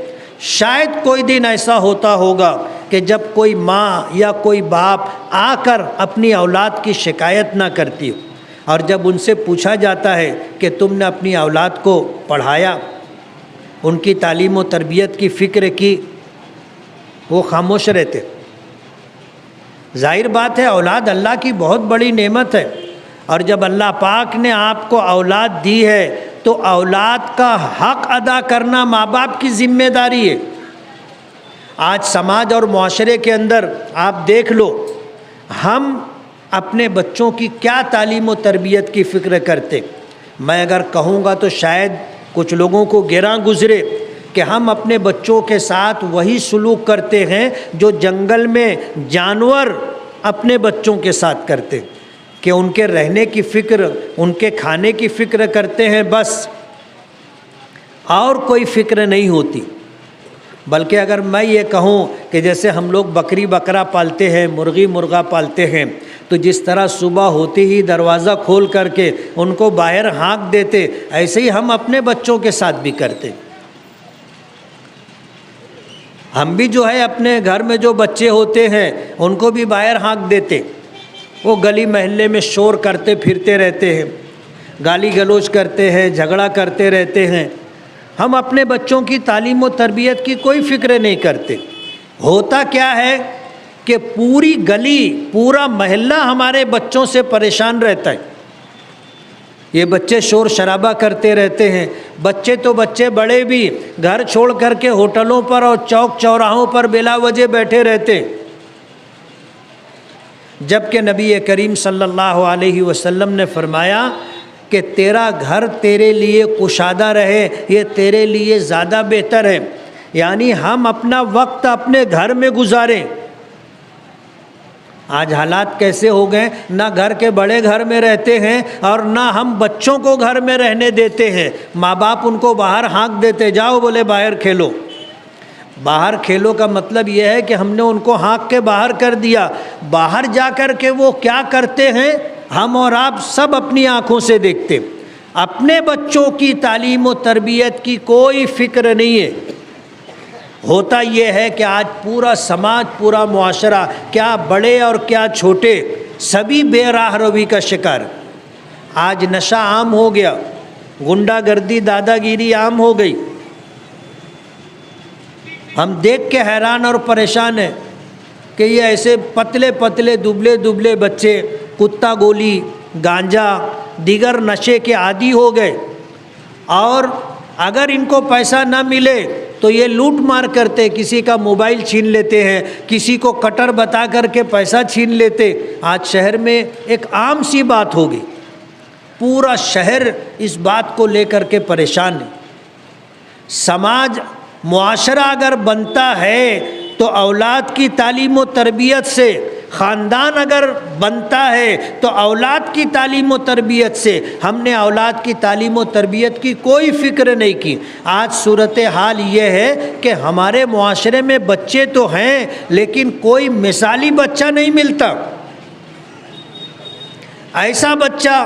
شاید کوئی دن ایسا ہوتا ہوگا کہ جب کوئی ماں یا کوئی باپ آ کر اپنی اولاد کی شکایت نہ کرتی ہو، اور جب ان سے پوچھا جاتا ہے کہ تم نے اپنی اولاد کو پڑھایا، ان کی تعلیم و تربیت کی فکر کی، وہ خاموش رہتے۔ ظاہر بات ہے اولاد اللہ کی بہت بڑی نعمت ہے، اور جب اللہ پاک نے آپ کو اولاد دی ہے تو اولاد کا حق ادا کرنا ماں باپ کی ذمہ داری ہے۔ آج سماج اور معاشرے کے اندر آپ دیکھ لو، ہم اپنے بچوں کی کیا تعلیم و تربیت کی فکر کرتے۔ میں اگر کہوں گا تو شاید کچھ لوگوں کو گراں گزرے کہ ہم اپنے بچوں کے ساتھ وہی سلوک کرتے ہیں جو جنگل میں جانور اپنے بچوں کے ساتھ کرتے، کہ ان کے رہنے کی فکر، ان کے کھانے کی فکر کرتے ہیں بس، اور کوئی فکر نہیں ہوتی۔ بلکہ اگر میں یہ کہوں کہ جیسے ہم لوگ بکری بکرا پالتے ہیں، مرغی مرغا پالتے ہیں، تو جس طرح صبح ہوتے ہی دروازہ کھول کر کے ان کو باہر ہانک دیتے، ایسے ہی ہم اپنے بچوں کے ساتھ بھی کرتے۔ ہم بھی جو ہے اپنے گھر میں جو بچے ہوتے ہیں ان کو بھی باہر ہانک دیتے، وہ گلی محلے میں شور کرتے پھرتے رہتے ہیں، گالی گلوچ کرتے ہیں، جھگڑا کرتے رہتے ہیں۔ ہم اپنے بچوں کی تعلیم و تربیت کی کوئی فکر نہیں کرتے۔ ہوتا کیا ہے کہ پوری گلی، پورا محلہ ہمارے بچوں سے پریشان رہتا ہے۔ یہ بچے شور شرابہ کرتے رہتے ہیں، بچے تو بچے بڑے بھی گھر چھوڑ کر کے ہوٹلوں پر اور چوک چوراہوں پر بلا وجہ بیٹھے رہتے، جبکہ نبی کریم صلی اللہ علیہ وسلم نے فرمایا کہ تیرا گھر تیرے لیے کشادہ رہے، یہ تیرے لیے زیادہ بہتر ہے۔ یعنی ہم اپنا وقت اپنے گھر میں گزاریں۔ آج حالات کیسے ہو گئے، نہ گھر کے بڑے گھر میں رہتے ہیں اور نہ ہم بچوں کو گھر میں رہنے دیتے ہیں۔ ماں باپ ان کو باہر ہانک دیتے، جاؤ بولے باہر کھیلو۔ باہر کھیلو کا مطلب یہ ہے کہ ہم نے ان کو ہانک کے باہر کر دیا۔ باہر جا کر کے وہ کیا کرتے ہیں ہم اور آپ سب اپنی آنکھوں سے دیکھتے۔ اپنے بچوں کی تعلیم و تربیت کی کوئی فکر نہیں ہے۔ ہوتا یہ ہے کہ آج پورا سماج، پورا معاشرہ، کیا بڑے اور کیا چھوٹے، سبھی بے راہ روی کا شکار۔ آج نشہ عام ہو گیا، غنڈہ گردی، دادا گیری عام ہو گئی۔ ہم دیکھ کے حیران اور پریشان ہیں کہ یہ ایسے پتلے پتلے دبلے دبلے بچے کتا گولی، گانجا، دیگر نشے کے عادی ہو گئے، اور اگر ان کو پیسہ نہ ملے تو یہ لوٹ مار کرتے، کسی کا موبائل چھین لیتے ہیں، کسی کو کٹر بتا کر کے پیسہ چھین لیتے۔ آج شہر میں ایک عام سی بات ہو گئی، پورا شہر اس بات کو لے کر کے پریشان ہے۔ سماج، معاشرہ اگر بنتا ہے تو اولاد کی تعلیم و تربیت سے، خاندان اگر بنتا ہے تو اولاد کی تعلیم و تربیت سے۔ ہم نے اولاد کی تعلیم و تربیت کی کوئی فکر نہیں کی۔ آج صورتحال یہ ہے کہ ہمارے معاشرے میں بچے تو ہیں لیکن کوئی مثالی بچہ نہیں ملتا، ایسا بچہ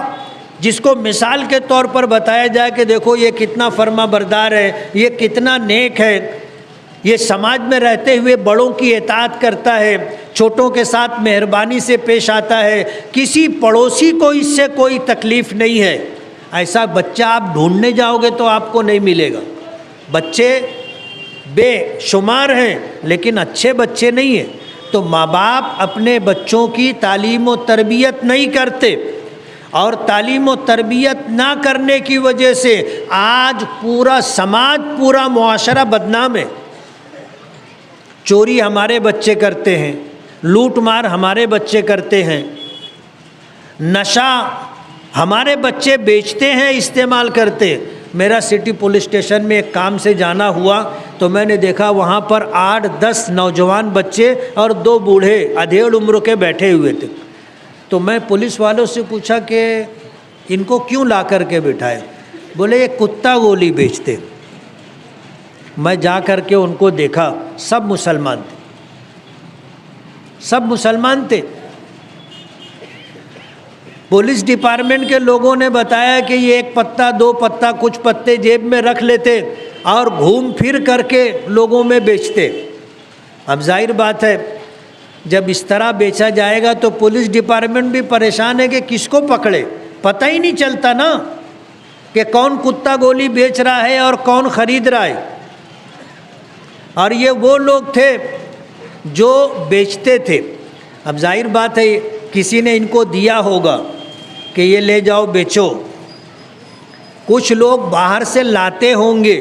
جس کو مثال کے طور پر بتایا جائے کہ دیکھو یہ کتنا فرما بردار ہے، یہ کتنا نیک ہے، یہ سماج میں رہتے ہوئے بڑوں کی اطاعت کرتا ہے، چھوٹوں کے ساتھ مہربانی سے پیش آتا ہے، کسی پڑوسی کو اس سے کوئی تکلیف نہیں ہے۔ ایسا بچہ آپ ڈھونڈنے جاؤ گے تو آپ کو نہیں ملے گا۔ بچے بے شمار ہیں لیکن اچھے بچے نہیں ہیں۔ تو ماں باپ اپنے بچوں کی تعلیم و تربیت نہیں کرتے، اور تعلیم و تربیت نہ کرنے کی وجہ سے آج پورا سماج، پورا معاشرہ بدنام ہے۔ چوری ہمارے بچے کرتے ہیں، لوٹ مار ہمارے بچے کرتے ہیں، نشہ ہمارے بچے بیچتے ہیں، استعمال کرتے۔ میرا سٹی پولیس اسٹیشن میں ایک کام سے جانا ہوا تو میں نے دیکھا وہاں پر 8-10 نوجوان بچے اور 2 بوڑھے ادھیڑ عمر کے بیٹھے ہوئے تھے۔ تو میں پولیس والوں سے پوچھا کہ ان کو کیوں لا کر کے بٹھائے؟ بولے یہ کتا گولی بیچتے۔ میں جا کر کے ان کو دیکھا، سب مسلمان تھے، سب مسلمان تھے۔ پولیس ڈپارٹمنٹ کے لوگوں نے بتایا کہ یہ 1 پتا 2 پتا کچھ پتے جیب میں رکھ لیتے اور گھوم پھر کر کے لوگوں میں بیچتے۔ اب ظاہر بات ہے جب اس طرح بیچا جائے گا تو پولیس ڈپارٹمنٹ بھی پریشان ہے کہ کس کو پکڑے، پتہ ہی نہیں چلتا نا کہ کون کتا گولی بیچ رہا ہے اور کون خرید رہا ہے۔ اور یہ وہ لوگ تھے جو بیچتے تھے۔ اب ظاہر بات ہے کسی نے ان کو دیا ہوگا، کہ یہ لے جاؤ بیچو. کچھ لوگ باہر سے لاتے ہوں گے،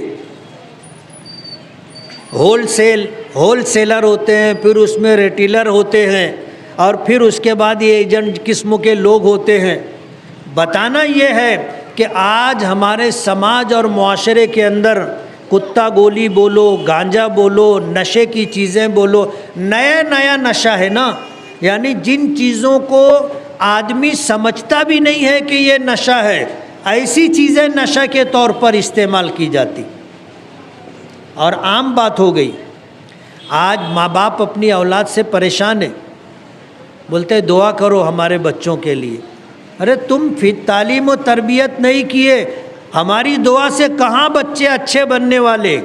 ہول سیلر ہوتے ہیں، پھر اس میں ریٹیلر ہوتے ہیں، اور پھر اس کے بعد یہ ایجنٹ قسم کے لوگ ہوتے ہیں. بتانا یہ ہے کہ آج ہمارے سماج اور معاشرے کے اندر کتا گولی بولو، گانجا بولو، نشے کی چیزیں بولو، نیا نشہ ہے نا. یعنی جن چیزوں کو آدمی سمجھتا بھی نہیں ہے کہ یہ نشہ ہے، ایسی چیزیں نشہ کے طور پر استعمال کی جاتی اور عام بات ہو گئی. آج ماں باپ اپنی اولاد سے پریشان ہیں، بولتے دعا کرو ہمارے بچوں کے لیے. ارے تم تعلیم و تربیت نہیں کیے، ہماری دعا سے کہاں بچے اچھے بننے والے؟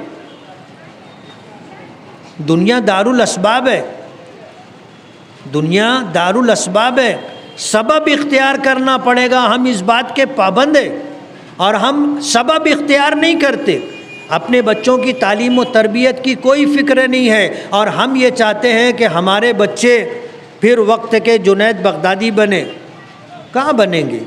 دنیا دارالاسباب ہے، دنیا دارالاسباب ہے. سبب اختیار کرنا پڑے گا. ہم اس بات کے پابند ہیں اور ہم سبب اختیار نہیں کرتے. اپنے بچوں کی تعلیم و تربیت کی کوئی فکر نہیں ہے، اور ہم یہ چاہتے ہیں کہ ہمارے بچے پھر وقت کے جنید بغدادی بنے. کہاں بنیں گے؟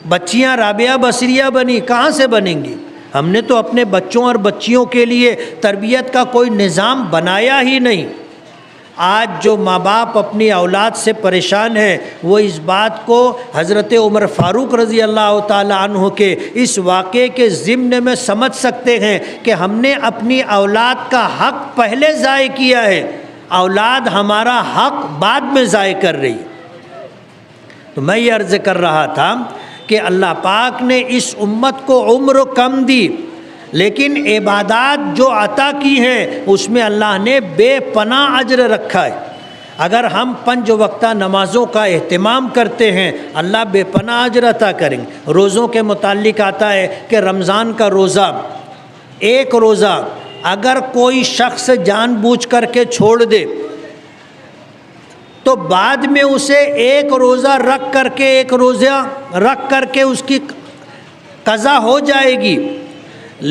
بچیاں رابعہ بصریہ بنی، کہاں سے بنیں گی؟ ہم نے تو اپنے بچوں اور بچیوں کے لیے تربیت کا کوئی نظام بنایا ہی نہیں. آج جو ماں باپ اپنی اولاد سے پریشان ہیں، وہ اس بات کو حضرت عمر فاروق رضی اللہ تعالی عنہ کے اس واقعے کے ضمن میں سمجھ سکتے ہیں کہ ہم نے اپنی اولاد کا حق پہلے ضائع کیا ہے، اولاد ہمارا حق بعد میں ضائع کر رہی. تو میں یہ عرض کر رہا تھا کہ اللہ پاک نے اس امت کو عمر کم دی، لیکن عبادات جو عطا کی ہیں اس میں اللہ نے بے پناہ اجر رکھا ہے. اگر ہم 5 وقتہ نمازوں کا اہتمام کرتے ہیں، اللہ بے پناہ اجر عطا کریں گے. روزوں کے متعلق آتا ہے کہ رمضان کا روزہ، ایک روزہ اگر کوئی شخص جان بوجھ کر کے چھوڑ دے تو بعد میں اسے ایک روزہ رکھ کر کے اس کی قضا ہو جائے گی.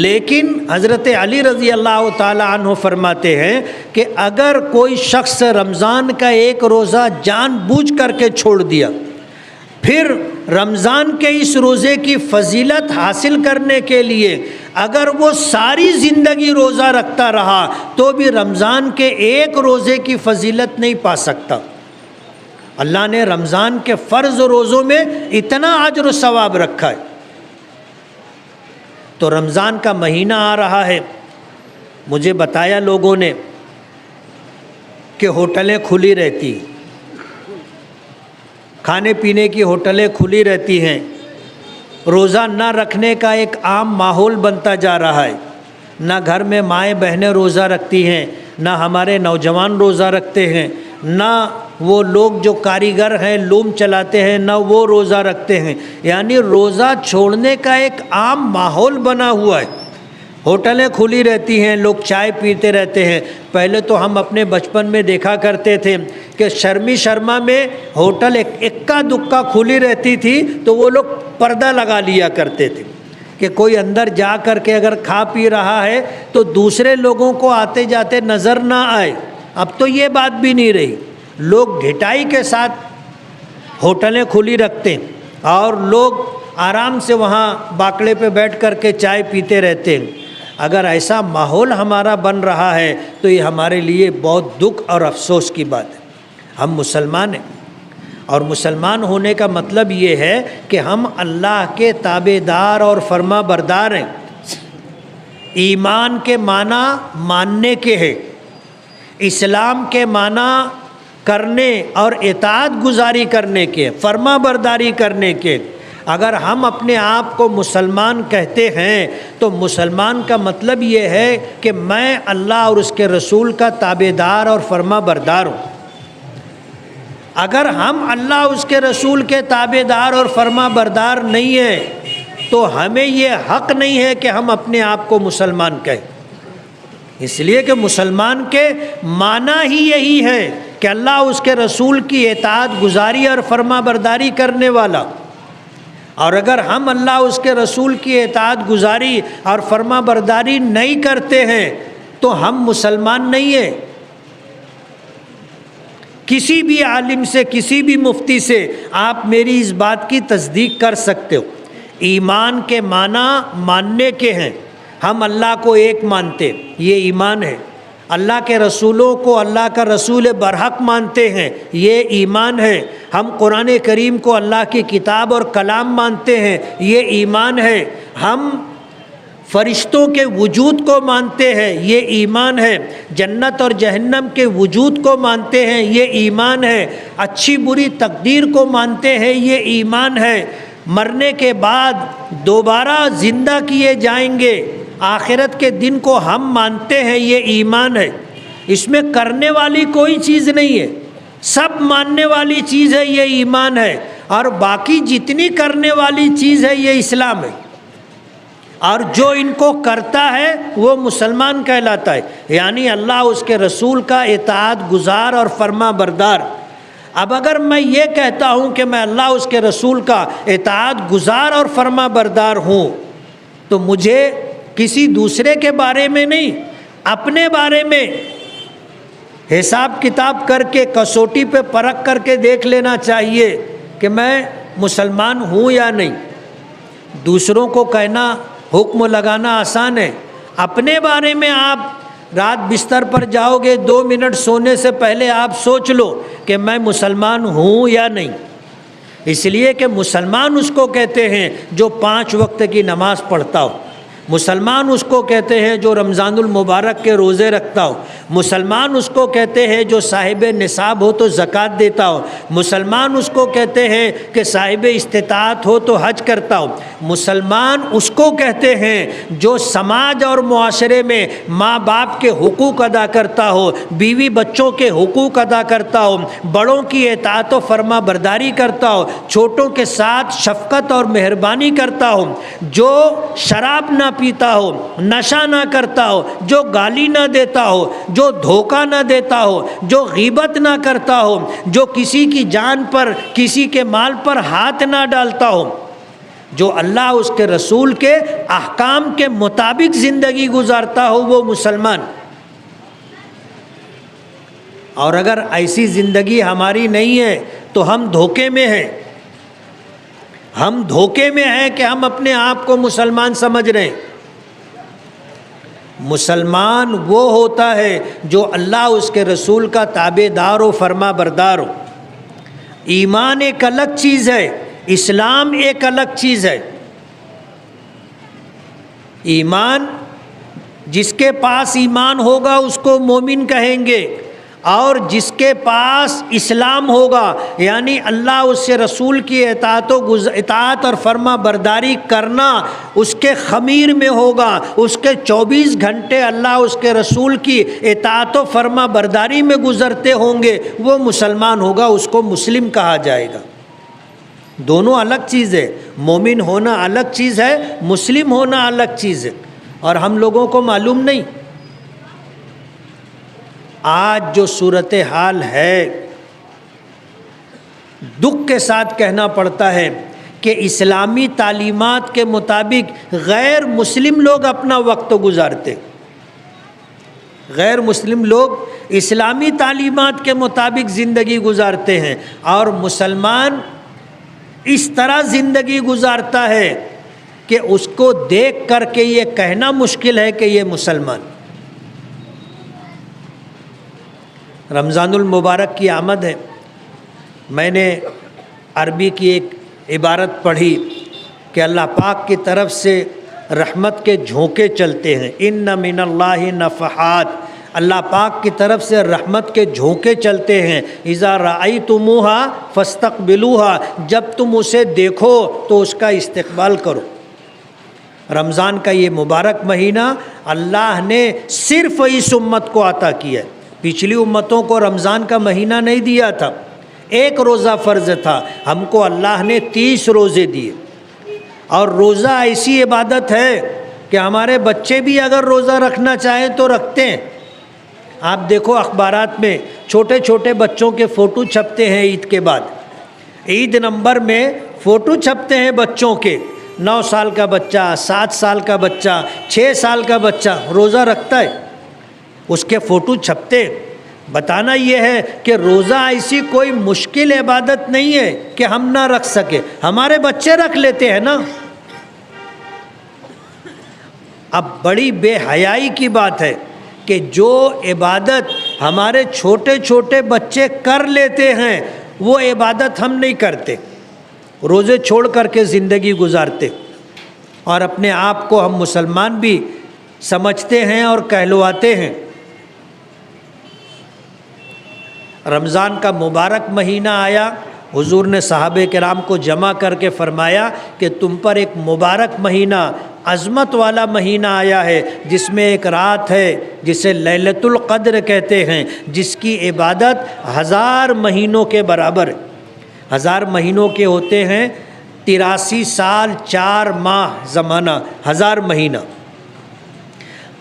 لیکن حضرت علی رضی اللہ تعالی عنہ فرماتے ہیں کہ اگر کوئی شخص رمضان کا ایک روزہ جان بوجھ کر کے چھوڑ دیا، پھر رمضان کے اس روزے کی فضیلت حاصل کرنے کے لیے اگر وہ ساری زندگی روزہ رکھتا رہا تو بھی رمضان کے ایک روزے کی فضیلت نہیں پا سکتا. اللہ نے رمضان کے فرض روزوں میں اتنا اجر و ثواب رکھا ہے. تو رمضان کا مہینہ آ رہا ہے. مجھے بتایا لوگوں نے کہ ہوٹلیں کھلی رہتی، کھانے پینے کی ہوٹلیں کھلی رہتی ہیں. روزہ نہ رکھنے کا ایک عام ماحول بنتا جا رہا ہے. نہ گھر میں مائیں بہنیں روزہ رکھتی ہیں، نہ ہمارے نوجوان روزہ رکھتے ہیں، نہ وہ لوگ جو کاریگر ہیں لوم چلاتے ہیں نہ وہ روزہ رکھتے ہیں. یعنی روزہ چھوڑنے کا ایک عام ماحول بنا ہوا ہے. ہوٹلیں کھلی رہتی ہیں، لوگ چائے پیتے رہتے ہیں. پہلے تو ہم اپنے بچپن میں دیکھا کرتے تھے کہ شرمی شرما میں ہوٹل اکا دکا کھلی رہتی تھی تو وہ لوگ پردہ لگا لیا کرتے تھے کہ کوئی اندر جا کر کے اگر کھا پی رہا ہے تو دوسرے لوگوں کو آتے جاتے نظر نہ آئے. اب تو یہ بات بھی نہیں رہی. لوگ ڈھٹائی کے ساتھ ہوٹلیں کھلی رکھتے ہیں اور لوگ آرام سے وہاں باکڑے پہ بیٹھ کر کے چائے پیتے رہتے ہیں. اگر ایسا ماحول ہمارا بن رہا ہے تو یہ ہمارے لیے بہت دکھ اور افسوس کی بات ہے. ہم مسلمان ہیں اور مسلمان ہونے کا مطلب یہ ہے کہ ہم اللہ کے تابع دار اور فرما بردار ہیں. ایمان کے معنی ماننے کے ہیں، اسلام کے معنی کرنے اور اطاعت گزاری کرنے کے، فرما برداری کرنے کے. اگر ہم اپنے آپ کو مسلمان کہتے ہیں تو مسلمان کا مطلب یہ ہے کہ میں اللہ اور اس کے رسول کا تابع دار اور فرما بردار ہوں. اگر ہم اللہ اس کے رسول کے تابع دار اور فرما بردار نہیں ہیں تو ہمیں یہ حق نہیں ہے کہ ہم اپنے آپ کو مسلمان کہیں. اس لیے کہ مسلمان کے معنی ہی یہی ہے کہ اللہ اس کے رسول کی اطاعت گزاری اور فرما برداری کرنے والا. اور اگر ہم اللہ اس کے رسول کی اطاعت گزاری اور فرما برداری نہیں کرتے ہیں تو ہم مسلمان نہیں ہیں. کسی بھی عالم سے، کسی بھی مفتی سے آپ میری اس بات کی تصدیق کر سکتے ہو۔ ایمان کے معنی ماننے کے ہیں، ہم اللہ کو ایک مانتے، یہ ایمان ہے۔ اللہ کے رسولوں کو اللہ کا رسول برحق مانتے ہیں، یہ ایمان ہے۔ ہم قرآن کریم کو اللہ کی کتاب اور کلام مانتے ہیں، یہ ایمان ہے۔ ہم فرشتوں کے وجود کو مانتے ہیں، یہ ایمان ہے۔ جنت اور جہنم کے وجود کو مانتے ہیں، یہ ایمان ہے۔ اچھی بری تقدیر کو مانتے ہیں، یہ ایمان ہے۔ مرنے کے بعد دوبارہ زندہ کیے جائیں گے، آخرت کے دن کو ہم مانتے ہیں، یہ ایمان ہے۔ اس میں کرنے والی کوئی چیز نہیں ہے، سب ماننے والی چیز ہے، یہ ایمان ہے۔ اور باقی جتنی کرنے والی چیز ہے یہ اسلام ہے، اور جو ان کو کرتا ہے وہ مسلمان کہلاتا ہے، یعنی اللہ اس کے رسول کا اطاعت گزار اور فرما بردار۔ اب اگر میں یہ کہتا ہوں کہ میں اللہ اس کے رسول کا اطاعت گزار اور فرما بردار ہوں، تو مجھے کسی دوسرے کے بارے میں نہیں، اپنے بارے میں حساب کتاب کر کے کسوٹی پہ پرکھ کر کے دیکھ لینا چاہیے کہ میں مسلمان ہوں یا نہیں۔ دوسروں کو کہنا، حکم لگانا آسان ہے، اپنے بارے میں آپ رات بستر پر جاؤ گے 2 منٹ سونے سے پہلے آپ سوچ لو کہ میں مسلمان ہوں یا نہیں۔ اس لیے کہ مسلمان اس کو کہتے ہیں جو 5 وقت کی نماز پڑھتا ہو، مسلمان اس کو کہتے ہیں جو رمضان المبارک کے روزے رکھتا ہو، مسلمان اس کو کہتے ہیں جو صاحب نصاب ہو تو زکوٰۃ دیتا ہو، مسلمان اس کو کہتے ہیں کہ صاحب استطاعت ہو تو حج کرتا ہو، مسلمان اس کو کہتے ہیں جو سماج اور معاشرے میں ماں باپ کے حقوق ادا کرتا ہو، بیوی بچوں کے حقوق ادا کرتا ہو، بڑوں کی اطاعت و فرما برداری کرتا ہو، چھوٹوں کے ساتھ شفقت اور مہربانی کرتا ہو، جو شراب نہ پیتا ہو، نشہ نہ کرتا ہو، جو گالی نہ دیتا ہو، جو دھوکہ نہ دیتا ہو، جو غیبت نہ کرتا ہو، جو کسی کی جان پر، کسی کے مال پر ہاتھ نہ ڈالتا ہو، جو اللہ اس کے رسول کے احکام کے مطابق زندگی گزارتا ہو، وہ مسلمان۔ اور اگر ایسی زندگی ہماری نہیں ہے تو ہم دھوکے میں ہیں، ہم دھوکے میں ہیں کہ ہم اپنے آپ کو مسلمان سمجھ رہے ہیں۔ مسلمان وہ ہوتا ہے جو اللہ اس کے رسول کا تابع دار و فرما بردار ہو۔ ایمان ایک الگ چیز ہے، اسلام ایک الگ چیز ہے۔ ایمان، جس کے پاس ایمان ہوگا اس کو مومن کہیں گے، اور جس کے پاس اسلام ہوگا یعنی اللہ اس سے رسول کی اطاعت اور فرما برداری کرنا اس کے خمیر میں ہوگا، اس کے 24 گھنٹے اللہ اس کے رسول کی اطاعت و فرما برداری میں گزرتے ہوں گے، وہ مسلمان ہوگا، اس کو مسلم کہا جائے گا۔ دونوں الگ چیز ہے، مومن ہونا الگ چیز ہے، مسلم ہونا الگ چیز ہے، اور ہم لوگوں کو معلوم نہیں۔ آج جو صورتحال ہے، دکھ کے ساتھ کہنا پڑتا ہے کہ اسلامی تعلیمات کے مطابق غیر مسلم لوگ اپنا وقت گزارتے، غیر مسلم لوگ اسلامی تعلیمات کے مطابق زندگی گزارتے ہیں، اور مسلمان اس طرح زندگی گزارتا ہے کہ اس کو دیکھ کر کے یہ کہنا مشکل ہے کہ یہ مسلمان۔ رمضان المبارک کی آمد ہے، میں نے عربی کی ایک عبارت پڑھی کہ اللہ پاک کی طرف سے رحمت کے جھونکے چلتے ہیں، ان من اللہ نفحات، اللہ پاک کی طرف سے رحمت کے جھونکے چلتے ہیں، اذا رأیتموها فاستقبلوها، جب تم اسے دیکھو تو اس کا استقبال کرو۔ رمضان کا یہ مبارک مہینہ اللہ نے صرف اس امت کو عطا کیا ہے، پچھلی امتوں کو رمضان کا مہینہ نہیں دیا تھا، 1 روزہ فرض تھا، ہم کو اللہ نے 30 روزے دیے۔ اور روزہ ایسی عبادت ہے کہ ہمارے بچے بھی اگر روزہ رکھنا چاہیں تو رکھتے ہیں۔ آپ دیکھو اخبارات میں چھوٹے چھوٹے بچوں کے فوٹو چھپتے ہیں، عید کے بعد عید نمبر میں فوٹو چھپتے ہیں بچوں کے، 9 سال کا بچہ، 7 سال کا بچہ، 6 سال کا بچہ روزہ رکھتا ہے، اس کے فوٹو چھپتے۔ بتانا یہ ہے کہ روزہ ایسی کوئی مشکل عبادت نہیں ہے کہ ہم نہ رکھ سکے، ہمارے بچے رکھ لیتے ہیں نا۔ اب بڑی بے حیائی کی بات ہے کہ جو عبادت ہمارے چھوٹے چھوٹے بچے کر لیتے ہیں وہ عبادت ہم نہیں کرتے، روزے چھوڑ کر کے زندگی گزارتے، اور اپنے آپ کو ہم مسلمان بھی سمجھتے ہیں اور کہلواتے ہیں۔ رمضان کا مبارک مہینہ آیا، حضور نے صحابہ کرام کو جمع کر کے فرمایا کہ تم پر ایک مبارک مہینہ، عظمت والا مہینہ آیا ہے، جس میں ایک رات ہے جسے لیلۃ القدر کہتے ہیں، جس کی عبادت 1000 مہینوں کے برابر ہے۔ 1000 مہینوں کے ہوتے ہیں 83 سال 4 ماہ زمانہ، 1000 مہینہ،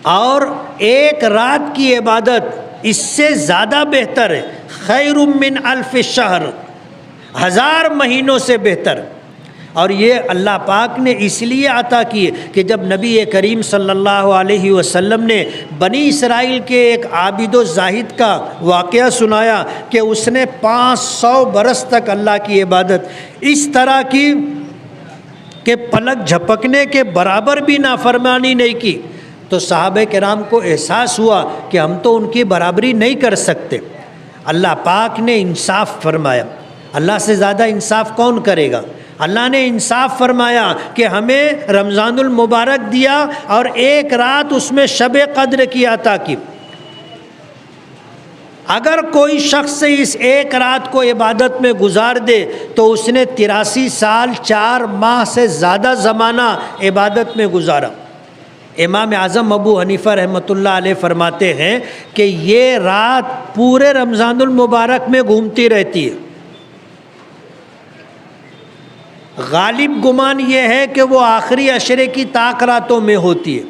اور ایک رات کی عبادت اس سے زیادہ بہتر ہے، خیر من الف شہر، 1000 مہینوں سے بہتر۔ اور یہ اللہ پاک نے اس لیے عطا کی ہے کہ جب نبی کریم صلی اللہ علیہ وسلم نے بنی اسرائیل کے ایک عابد و زاہد کا واقعہ سنایا کہ اس نے 500 برس تک اللہ کی عبادت اس طرح کی کہ پلک جھپکنے کے برابر بھی نافرمانی نہیں کی، تو صحابہ کرام کو احساس ہوا کہ ہم تو ان کی برابری نہیں کر سکتے۔ اللہ پاک نے انصاف فرمایا، اللہ سے زیادہ انصاف کون کرے گا؟ اللہ نے انصاف فرمایا کہ ہمیں رمضان المبارک دیا اور ایک رات اس میں شب قدر کی عطا کی۔ اگر کوئی شخص اس ایک رات کو عبادت میں گزار دے تو اس نے 83 سال 4 ماہ سے زیادہ زمانہ عبادت میں گزارا۔ امام اعظم ابو حنیفہ رحمۃ اللہ علیہ فرماتے ہیں کہ یہ رات پورے رمضان المبارک میں گھومتی رہتی ہے۔ غالب گمان یہ ہے کہ وہ آخری عشرے کی طاق راتوں میں ہوتی ہے،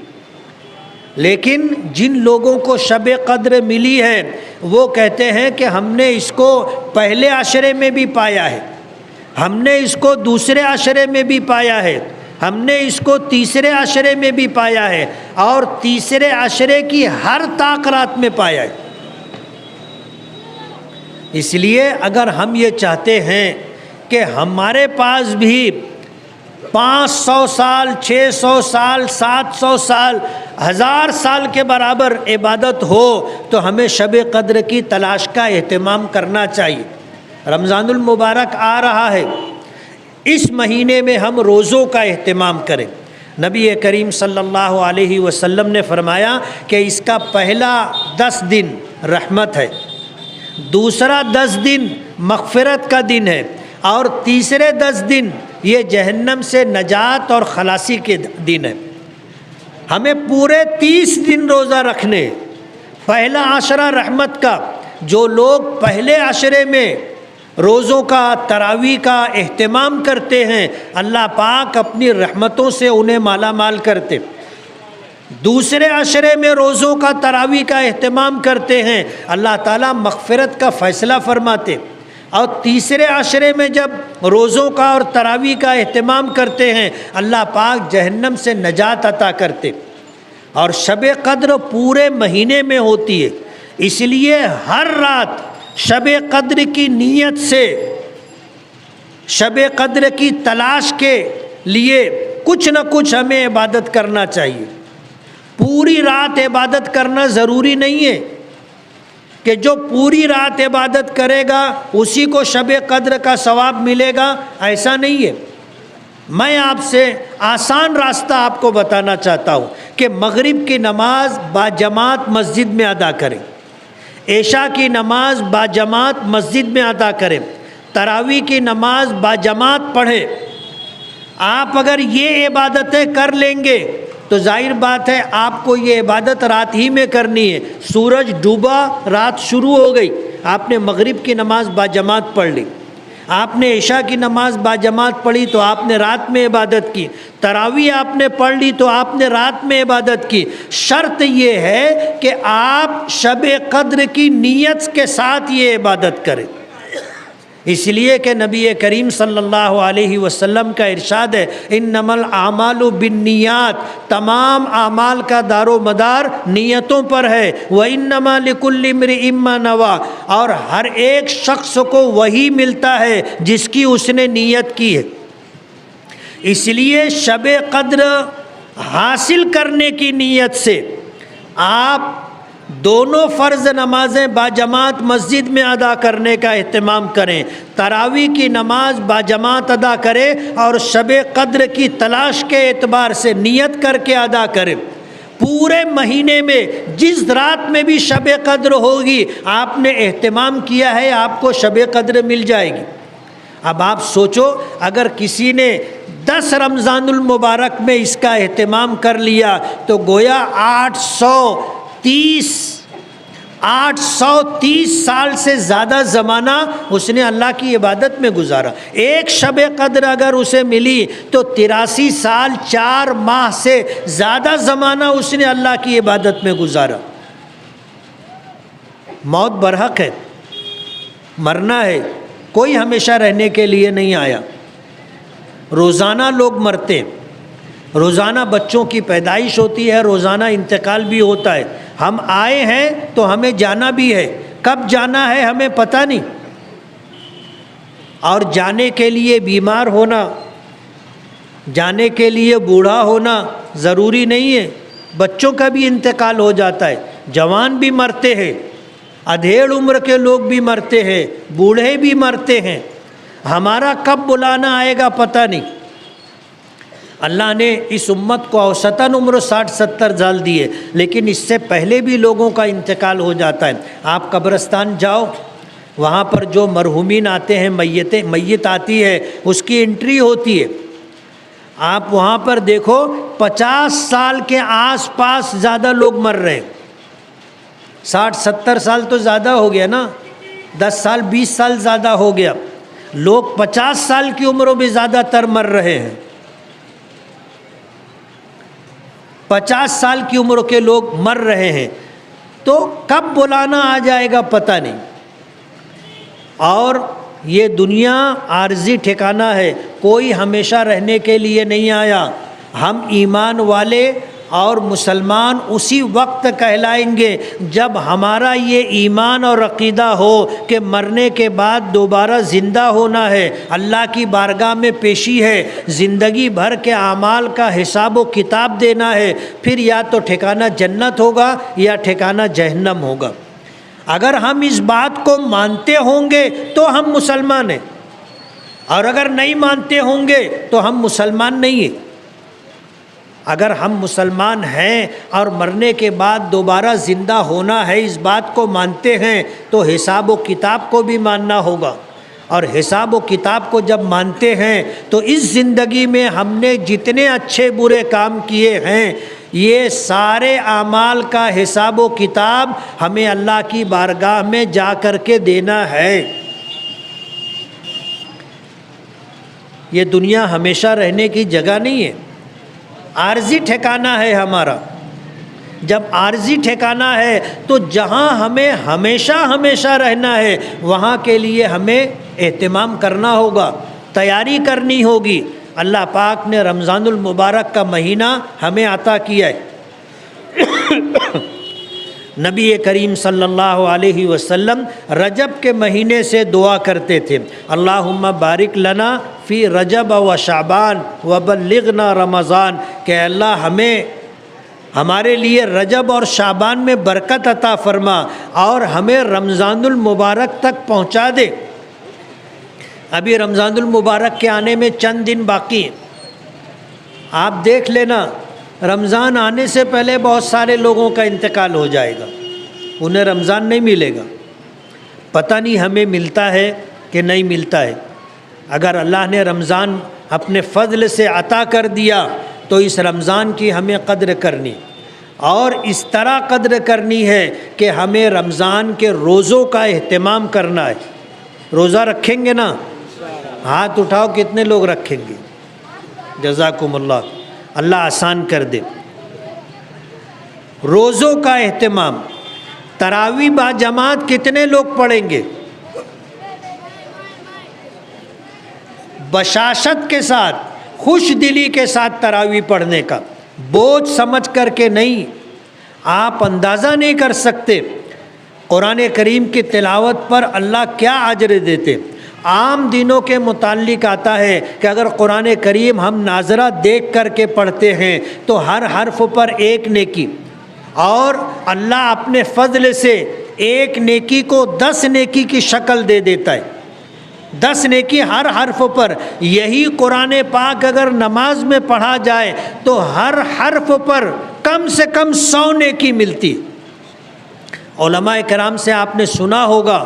لیکن جن لوگوں کو شب قدر ملی ہے وہ کہتے ہیں کہ ہم نے اس کو پہلے عشرے میں بھی پایا ہے، ہم نے اس کو دوسرے عشرے میں بھی پایا ہے، ہم نے اس کو تیسرے عشرے میں بھی پایا ہے، اور تیسرے عشرے کی ہر طاق رات میں پایا ہے۔ اس لیے اگر ہم یہ چاہتے ہیں کہ ہمارے پاس بھی 500 سال 600 سال 700 سال 1000 سال کے برابر عبادت ہو تو ہمیں شب قدر کی تلاش کا اہتمام کرنا چاہیے۔ رمضان المبارک آ رہا ہے، اس مہینے میں ہم روزوں کا اہتمام کریں۔ نبی کریم صلی اللہ علیہ وسلم نے فرمایا کہ اس کا پہلا 10 دن رحمت ہے، دوسرا 10 دن مغفرت کا دن ہے، اور تیسرے 10 دن یہ جہنم سے نجات اور خلاصی کے دن ہے۔ ہمیں پورے 30 دن روزہ رکھنے۔ پہلا عشرہ رحمت کا، جو لوگ پہلے عشرے میں روزوں کا تراویح کا اہتمام کرتے ہیں، اللہ پاک اپنی رحمتوں سے انہیں مالا مال کرتے۔ دوسرے عشرے میں روزوں کا تراویح کا اہتمام کرتے ہیں، اللہ تعالیٰ مغفرت کا فیصلہ فرماتے، اور تیسرے عشرے میں جب روزوں کا اور تراویح کا اہتمام کرتے ہیں اللہ پاک جہنم سے نجات عطا کرتے۔ اور شب قدر پورے مہینے میں ہوتی ہے، اس لیے ہر رات شب قدر کی نیت سے، شب قدر کی تلاش کے لیے کچھ نہ کچھ ہمیں عبادت کرنا چاہیے۔ پوری رات عبادت کرنا ضروری نہیں ہے کہ جو پوری رات عبادت کرے گا اسی کو شب قدر کا ثواب ملے گا، ایسا نہیں ہے۔ میں آپ سے آسان راستہ آپ کو بتانا چاہتا ہوں کہ مغرب کی نماز باجماعت مسجد میں ادا کریں، عشاء کی نماز باجماعت مسجد میں ادا کریں، تراویح کی نماز باجماعت پڑھیں۔ آپ اگر یہ عبادتیں کر لیں گے تو ظاہر بات ہے آپ کو یہ عبادت رات ہی میں کرنی ہے۔ سورج ڈوبا، رات شروع ہو گئی، آپ نے مغرب کی نماز باجماعت پڑھ لی، آپ نے عشاء کی نماز باجماعت پڑھی تو آپ نے رات میں عبادت کی، تراویح آپ نے پڑھ لی تو آپ نے رات میں عبادت کی۔ شرط یہ ہے کہ آپ شب قدر کی نیت کے ساتھ یہ عبادت کریں۔ اس لیے کہ نبی کریم صلی اللہ علیہ وسلم کا ارشاد ہے انما الاعمال بالنیات، تمام اعمال کا دار و مدار نیتوں پر ہے، وانما لکل امرئ ما نوی، اور ہر ایک شخص کو وہی ملتا ہے جس کی اس نے نیت کی ہے۔ اس لیے شب قدر حاصل کرنے کی نیت سے آپ دونوں فرض نمازیں باجماعت مسجد میں ادا کرنے کا اہتمام کریں، تراویح کی نماز باجماعت ادا کریں، اور شب قدر کی تلاش کے اعتبار سے نیت کر کے ادا کریں۔ پورے مہینے میں جس رات میں بھی شب قدر ہوگی آپ نے اہتمام کیا ہے، آپ کو شب قدر مل جائے گی۔ اب آپ سوچو اگر کسی نے 10 رمضان المبارک میں اس کا اہتمام کر لیا تو گویا 830 سال سے زیادہ زمانہ اس نے اللہ کی عبادت میں گزارا۔ ایک شب قدر اگر اسے ملی تو 83 سال 4 ماہ سے زیادہ زمانہ اس نے اللہ کی عبادت میں گزارا۔ موت برحق ہے، مرنا ہے، کوئی ہمیشہ رہنے کے لیے نہیں آیا۔ روزانہ لوگ مرتے ہیں، روزانہ بچوں کی پیدائش ہوتی ہے، روزانہ انتقال بھی ہوتا ہے۔ ہم آئے ہیں تو ہمیں جانا بھی ہے، کب جانا ہے ہمیں پتہ نہیں، اور جانے کے لیے بیمار ہونا، جانے کے لیے بوڑھا ہونا ضروری نہیں ہے۔ بچوں کا بھی انتقال ہو جاتا ہے، جوان بھی مرتے ہیں، ادھیڑ عمر کے لوگ بھی مرتے ہیں، بوڑھے بھی مرتے ہیں۔ ہمارا کب بلانا آئے گا پتہ نہیں۔ اللہ نے اس امت کو اوسطاً عمر 60-70 سال دی ہے، لیکن اس سے پہلے بھی لوگوں کا انتقال ہو جاتا ہے۔ آپ قبرستان جاؤ، وہاں پر جو مرحومین آتے ہیں، میت آتی ہے، اس کی انٹری ہوتی ہے۔ آپ وہاں پر دیکھو 50 سال کے آس پاس زیادہ لوگ مر رہے ہیں۔ 60-70 سال تو زیادہ ہو گیا نا، 10 سال 20 سال زیادہ ہو گیا۔ لوگ 50 سال کی عمروں میں زیادہ تر مر رہے ہیں۔ 50 سال کی عمر کے لوگ مر رہے ہیں، تو کب بلانا آ جائے گا پتہ نہیں۔ اور یہ دنیا عارضی ٹھکانہ ہے، کوئی ہمیشہ رہنے کے لیے نہیں آیا۔ ہم ایمان والے اور مسلمان اسی وقت کہلائیں گے جب ہمارا یہ ایمان اور عقیدہ ہو کہ مرنے کے بعد دوبارہ زندہ ہونا ہے، اللہ کی بارگاہ میں پیشی ہے، زندگی بھر کے اعمال کا حساب و کتاب دینا ہے، پھر یا تو ٹھکانہ جنت ہوگا یا ٹھکانہ جہنم ہوگا۔ اگر ہم اس بات کو مانتے ہوں گے تو ہم مسلمان ہیں، اور اگر نہیں مانتے ہوں گے تو ہم مسلمان نہیں ہیں۔ اگر ہم مسلمان ہیں اور مرنے کے بعد دوبارہ زندہ ہونا ہے اس بات کو مانتے ہیں تو حساب و کتاب کو بھی ماننا ہوگا، اور حساب و کتاب کو جب مانتے ہیں تو اس زندگی میں ہم نے جتنے اچھے برے کام کیے ہیں یہ سارے اعمال کا حساب و کتاب ہمیں اللہ کی بارگاہ میں جا کر کے دینا ہے۔ یہ دنیا ہمیشہ رہنے کی جگہ نہیں ہے، عارضی ٹھکانہ ہے ہمارا۔ جب عارضی ٹھکانہ ہے تو جہاں ہمیں ہمیشہ رہنا ہے وہاں کے لیے ہمیں اہتمام کرنا ہوگا، تیاری کرنی ہوگی۔ اللہ پاک نے رمضان المبارک کا مہینہ ہمیں عطا کیا ہے۔ نبی کریم صلی اللہ علیہ وسلم رجب کے مہینے سے دعا کرتے تھے، اللہم بارک لنا فی رجب و شعبان وبلغنا رمضان، کہ اللہ ہمارے لیے رجب اور شعبان میں برکت عطا فرما اور ہمیں رمضان المبارک تک پہنچا دے۔ ابھی رمضان المبارک کے آنے میں چند دن باقی ہیں، آپ دیکھ لینا رمضان آنے سے پہلے بہت سارے لوگوں کا انتقال ہو جائے گا، انہیں رمضان نہیں ملے گا۔ پتہ نہیں ہمیں ملتا ہے کہ نہیں ملتا ہے۔ اگر اللہ نے رمضان اپنے فضل سے عطا کر دیا تو اس رمضان کی ہمیں قدر کرنی، اور اس طرح قدر کرنی ہے کہ ہمیں رمضان کے روزوں کا اہتمام کرنا ہے۔ روزہ رکھیں گے نا؟ ہاتھ اٹھاؤ کتنے لوگ رکھیں گے؟ جزاکم اللہ، اللہ آسان کر دے۔ روزوں کا اہتمام، تراویح با جماعت کتنے لوگ پڑھیں گے؟ بشاشت کے ساتھ، خوش دلی کے ساتھ تراویح پڑھنے کا، بوجھ سمجھ کر کے نہیں۔ آپ اندازہ نہیں کر سکتے قرآن کریم کی تلاوت پر اللہ کیا اجر دیتے۔ عام دنوں کے متعلق آتا ہے کہ اگر قرآن کریم ہم ناظرہ دیکھ کر کے پڑھتے ہیں تو ہر حرف پر ایک نیکی، اور اللہ اپنے فضل سے ایک نیکی کو 10 نیکی کی شکل دے دیتا ہے، 10 نیکی ہر حرف پر۔ یہی قرآن پاک اگر نماز میں پڑھا جائے تو ہر حرف پر کم سے کم 100 نیکی ملتی۔ علماء کرام سے آپ نے سنا ہوگا،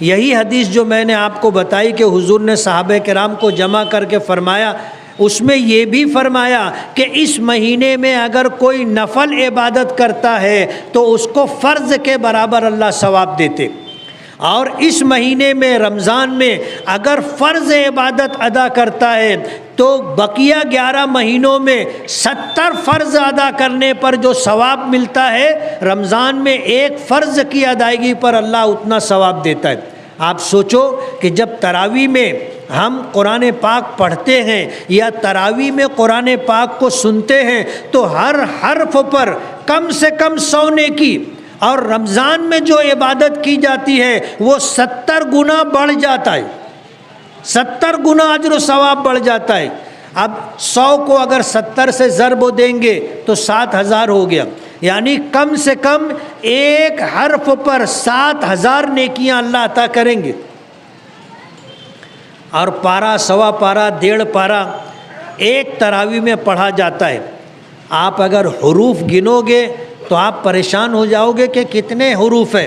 یہی حدیث جو میں نے آپ کو بتائی کہ حضور نے صحابہ کرام کو جمع کر کے فرمایا، اس میں یہ بھی فرمایا کہ اس مہینے میں اگر کوئی نفل عبادت کرتا ہے تو اس کو فرض کے برابر اللہ ثواب دیتے، اور اس مہینے میں رمضان میں اگر فرض عبادت ادا کرتا ہے تو بقیہ 11 مہینوں میں 70 فرض ادا کرنے پر جو ثواب ملتا ہے، رمضان میں ایک فرض کی ادائیگی پر اللہ اتنا ثواب دیتا ہے۔ آپ سوچو کہ جب تراویح میں ہم قرآن پاک پڑھتے ہیں یا تراویح میں قرآن پاک کو سنتے ہیں تو ہر حرف پر کم سے کم 100 نیکی، اور رمضان میں جو عبادت کی جاتی ہے وہ 70 گنا بڑھ جاتا ہے، 70 گنا اجر و ثواب بڑھ جاتا ہے۔ اب 100 کو اگر 70 سے ضرب دیں گے تو 7000 ہو گیا، یعنی کم سے کم ایک حرف پر 7000 نیکیاں اللہ عطا کریں گے۔ اور پارہ، سوا پارہ، 1.5 پارہ ایک تراویح میں پڑھا جاتا ہے۔ آپ اگر حروف گنو گے تو آپ پریشان ہو جاؤ گے کہ کتنے حروف ہیں،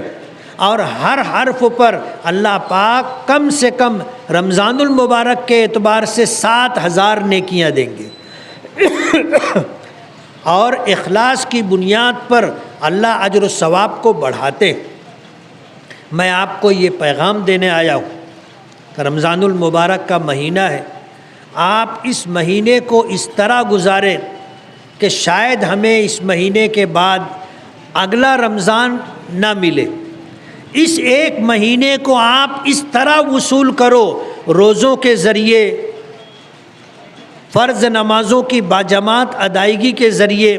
اور ہر حرف پر اللہ پاک کم سے کم رمضان المبارک کے اعتبار سے 7000 نیکیاں دیں گے۔ اور اخلاص کی بنیاد پر اللہ اجر و ثواب کو بڑھاتے۔ میں آپ کو یہ پیغام دینے آیا ہوں کہ رمضان المبارک کا مہینہ ہے، آپ اس مہینے کو اس طرح گزاریں کہ شاید ہمیں اس مہینے کے بعد اگلا رمضان نہ ملے۔ اس ایک مہینے کو آپ اس طرح وصول کرو، روزوں کے ذریعے، فرض نمازوں کی باجماعت ادائیگی کے ذریعے،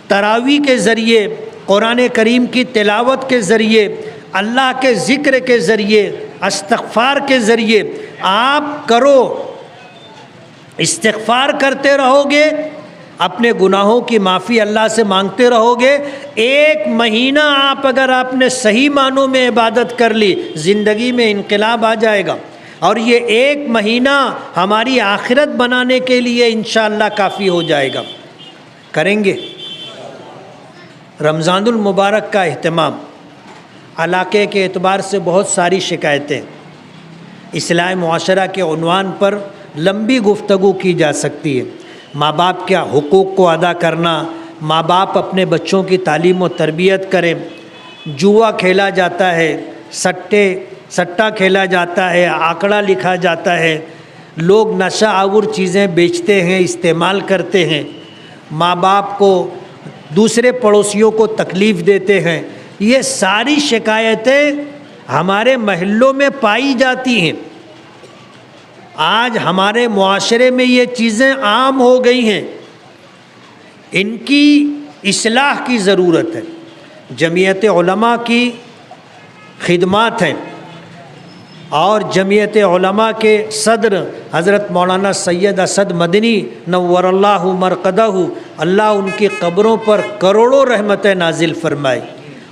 تراویح کے ذریعے، قرآن کریم کی تلاوت کے ذریعے، اللہ کے ذکر کے ذریعے، استغفار کے ذریعے آپ کرو۔ استغفار کرتے رہو گے، اپنے گناہوں کی معافی اللہ سے مانگتے رہو گے، ایک مہینہ اگر آپ نے صحیح معنوں میں عبادت کر لی، زندگی میں انقلاب آ جائے گا، اور یہ ایک مہینہ ہماری آخرت بنانے کے لیے انشاءاللہ کافی ہو جائے گا۔ کریں گے؟ رمضان المبارک کا اہتمام، علاقے کے اعتبار سے بہت ساری شکایتیں، اصلاح معاشرہ کے عنوان پر لمبی گفتگو کی جا سکتی ہے۔ ماں باپ کے حقوق کو ادا کرنا، ماں باپ اپنے بچوں کی تعلیم و تربیت کریں۔ جوا کھیلا جاتا ہے، سٹا کھیلا جاتا ہے، آنکڑا لکھا جاتا ہے، لوگ نشہ آور چیزیں بیچتے ہیں، استعمال کرتے ہیں، ماں باپ کو، دوسرے پڑوسیوں کو تکلیف دیتے ہیں۔ یہ ساری شکایتیں ہمارے محلوں میں پائی جاتی ہیں۔ آج ہمارے معاشرے میں یہ چیزیں عام ہو گئی ہیں، ان کی اصلاح کی ضرورت ہے۔ جمعیت علماء کی خدمات ہیں، اور جمعیت علماء کے صدر حضرت مولانا سید اسد مدنی نور اللہ مرقدہ، اللہ ان کی قبروں پر کروڑوں رحمتیں نازل فرمائے،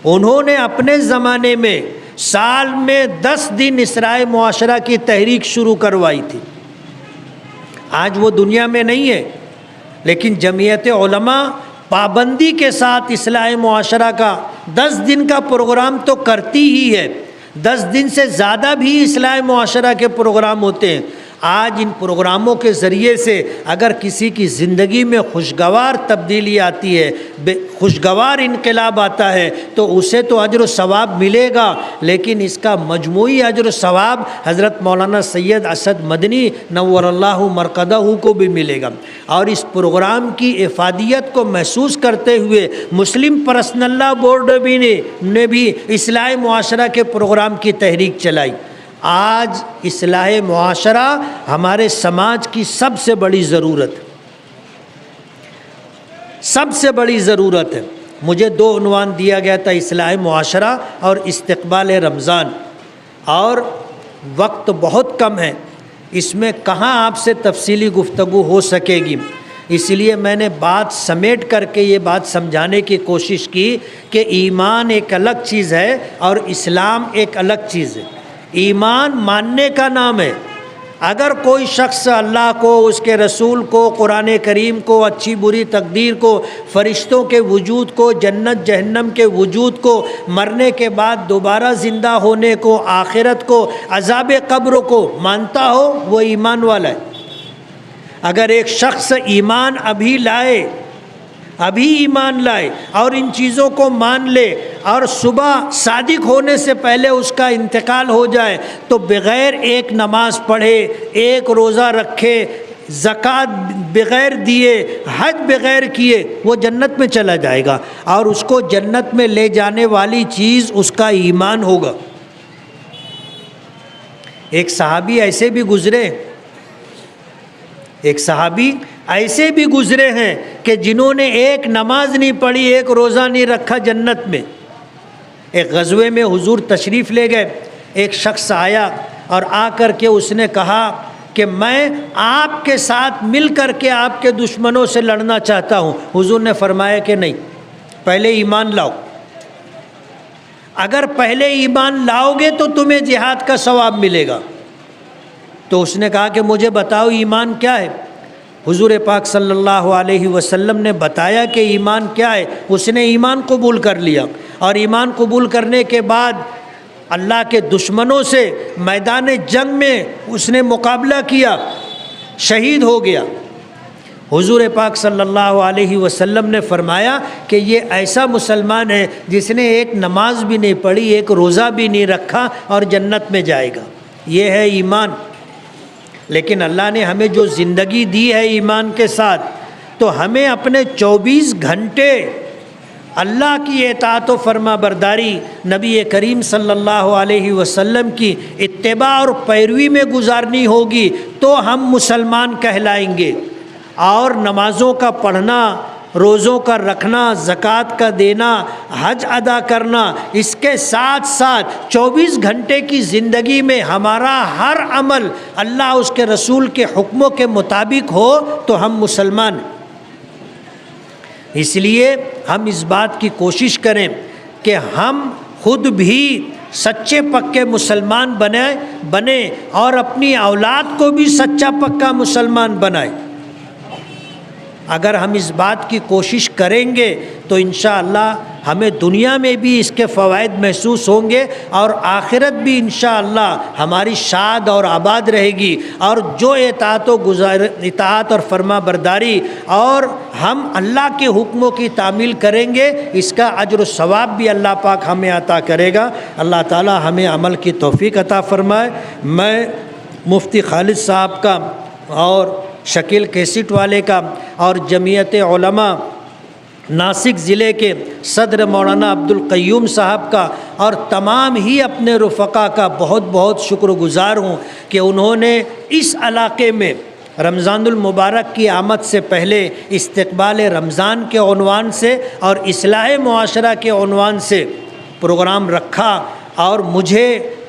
انہوں نے اپنے زمانے میں سال میں 10 دن اصلاح معاشرہ کی تحریک شروع کروائی تھی۔ آج وہ دنیا میں نہیں ہے، لیکن جمعیت علماء پابندی کے ساتھ اصلاح معاشرہ کا 10 دن کا پروگرام تو کرتی ہی ہے، 10 دن سے زیادہ بھی اصلاح معاشرہ کے پروگرام ہوتے ہیں۔ آج ان پروگراموں کے ذریعے سے اگر کسی کی زندگی میں خوشگوار تبدیلی آتی ہے، خوشگوار انقلاب آتا ہے، تو اسے تو اجر و ثواب ملے گا، لیکن اس کا مجموعی اجر و ثواب حضرت مولانا سید اسد مدنی نور اللہ مرقدہ کو بھی ملے گا۔ اور اس پروگرام کی افادیت کو محسوس کرتے ہوئے مسلم پرسنل لا بورڈ نے بھی اصلاح معاشرہ کے پروگرام کی تحریک چلائی۔ آج اصلاح معاشرہ ہمارے سماج کی سب سے بڑی ضرورت ہے، سب سے بڑی ضرورت ہے۔ مجھے 2 عنوان دیا گیا تھا، اصلاح معاشرہ اور استقبال رمضان، اور وقت بہت کم ہے، اس میں کہاں آپ سے تفصیلی گفتگو ہو سکے گی، اس لیے میں نے بات سمیٹ کر کے یہ بات سمجھانے کی کوشش کی کہ ایمان ایک الگ چیز ہے اور اسلام ایک الگ چیز ہے۔ ایمان ماننے کا نام ہے۔ اگر کوئی شخص اللہ کو، اس کے رسول کو، قرآن کریم کو، اچھی بری تقدیر کو، فرشتوں کے وجود کو، جنت جہنم کے وجود کو، مرنے کے بعد دوبارہ زندہ ہونے کو، آخرت کو، عذاب قبر کو مانتا ہو، وہ ایمان والا ہے۔ اگر ایک شخص ایمان ابھی ایمان لائے اور ان چیزوں کو مان لے اور صبح صادق ہونے سے پہلے اس کا انتقال ہو جائے تو بغیر ایک نماز پڑھے، ایک روزہ رکھے، زکوٰۃ بغیر دیے، حج بغیر کیے، وہ جنت میں چلا جائے گا، اور اس کو جنت میں لے جانے والی چیز اس کا ایمان ہوگا۔ ایک صحابی ایسے بھی گزرے ہیں کہ جنہوں نے ایک نماز نہیں پڑھی، ایک روزہ نہیں رکھا، جنت میں۔ ایک غزوے میں حضور تشریف لے گئے، ایک شخص آیا اور آ کر کے اس نے کہا کہ میں آپ کے ساتھ مل کر کے آپ کے دشمنوں سے لڑنا چاہتا ہوں۔ حضور نے فرمایا کہ نہیں، پہلے ایمان لاؤ، اگر پہلے ایمان لاؤ گے تو تمہیں جہاد کا ثواب ملے گا۔ تو اس نے کہا کہ مجھے بتاؤ ایمان کیا ہے۔ حضور پاک صلی اللہ علیہ وسلم نے بتایا کہ ایمان کیا ہے۔ اس نے ایمان قبول کر لیا، اور ایمان قبول کرنے کے بعد اللہ کے دشمنوں سے میدان جنگ میں اس نے مقابلہ کیا، شہید ہو گیا۔ حضور پاک صلی اللہ علیہ وسلم نے فرمایا کہ یہ ایسا مسلمان ہے جس نے ایک نماز بھی نہیں پڑھی، ایک روزہ بھی نہیں رکھا، اور جنت میں جائے گا۔ یہ ہے ایمان۔ لیکن اللہ نے ہمیں جو زندگی دی ہے ایمان کے ساتھ، تو ہمیں اپنے 24 گھنٹے اللہ کی اطاعت و فرما برداری، نبی کریم صلی اللہ علیہ وسلم کی اتباع اور پیروی میں گزارنی ہوگی، تو ہم مسلمان کہلائیں گے۔ اور نمازوں کا پڑھنا، روزوں کا رکھنا، زکوٰۃ کا دینا، حج ادا کرنا، اس کے ساتھ ساتھ 24 گھنٹے کی زندگی میں ہمارا ہر عمل اللہ اس کے رسول کے حکموں کے مطابق ہو تو ہم مسلمان ہیں۔ اس لیے ہم اس بات کی کوشش کریں کہ ہم خود بھی سچے پکے مسلمان بنیں اور اپنی اولاد کو بھی سچا پکا مسلمان بنائیں۔ اگر ہم اس بات کی کوشش کریں گے تو انشاءاللہ ہمیں دنیا میں بھی اس کے فوائد محسوس ہوں گے، اور آخرت بھی انشاءاللہ ہماری شاد اور آباد رہے گی۔ اور جو اطاعت اور فرما برداری اور ہم اللہ کے حکموں کی تعمیل کریں گے، اس کا اجر و ثواب بھی اللہ پاک ہمیں عطا کرے گا۔ اللہ تعالی ہمیں عمل کی توفیق عطا فرمائے۔ میں مفتی خالد صاحب کا اور شکیل کیسٹ والے کا اور جمعیت علماء ناسک ضلع کے صدر مولانا عبدالقیوم صاحب کا اور تمام ہی اپنے رفقا کا بہت بہت شکر گزار ہوں کہ انہوں نے اس علاقے میں رمضان المبارک کی آمد سے پہلے استقبال رمضان کے عنوان سے اور اصلاح معاشرہ کے عنوان سے پروگرام رکھا اور مجھے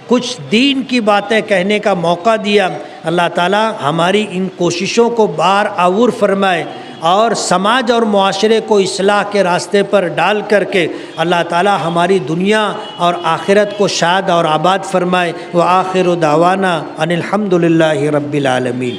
کچھ دین کی باتیں کہنے کا موقع دیا۔ اللہ تعالی ہماری ان کوششوں کو بار آور فرمائے اور سماج اور معاشرے کو اصلاح کے راستے پر ڈال کر کے اللہ تعالی ہماری دنیا اور آخرت کو شاد اور آباد فرمائے۔ وآخر دعوانا ان الحمد للہ رب العالمین۔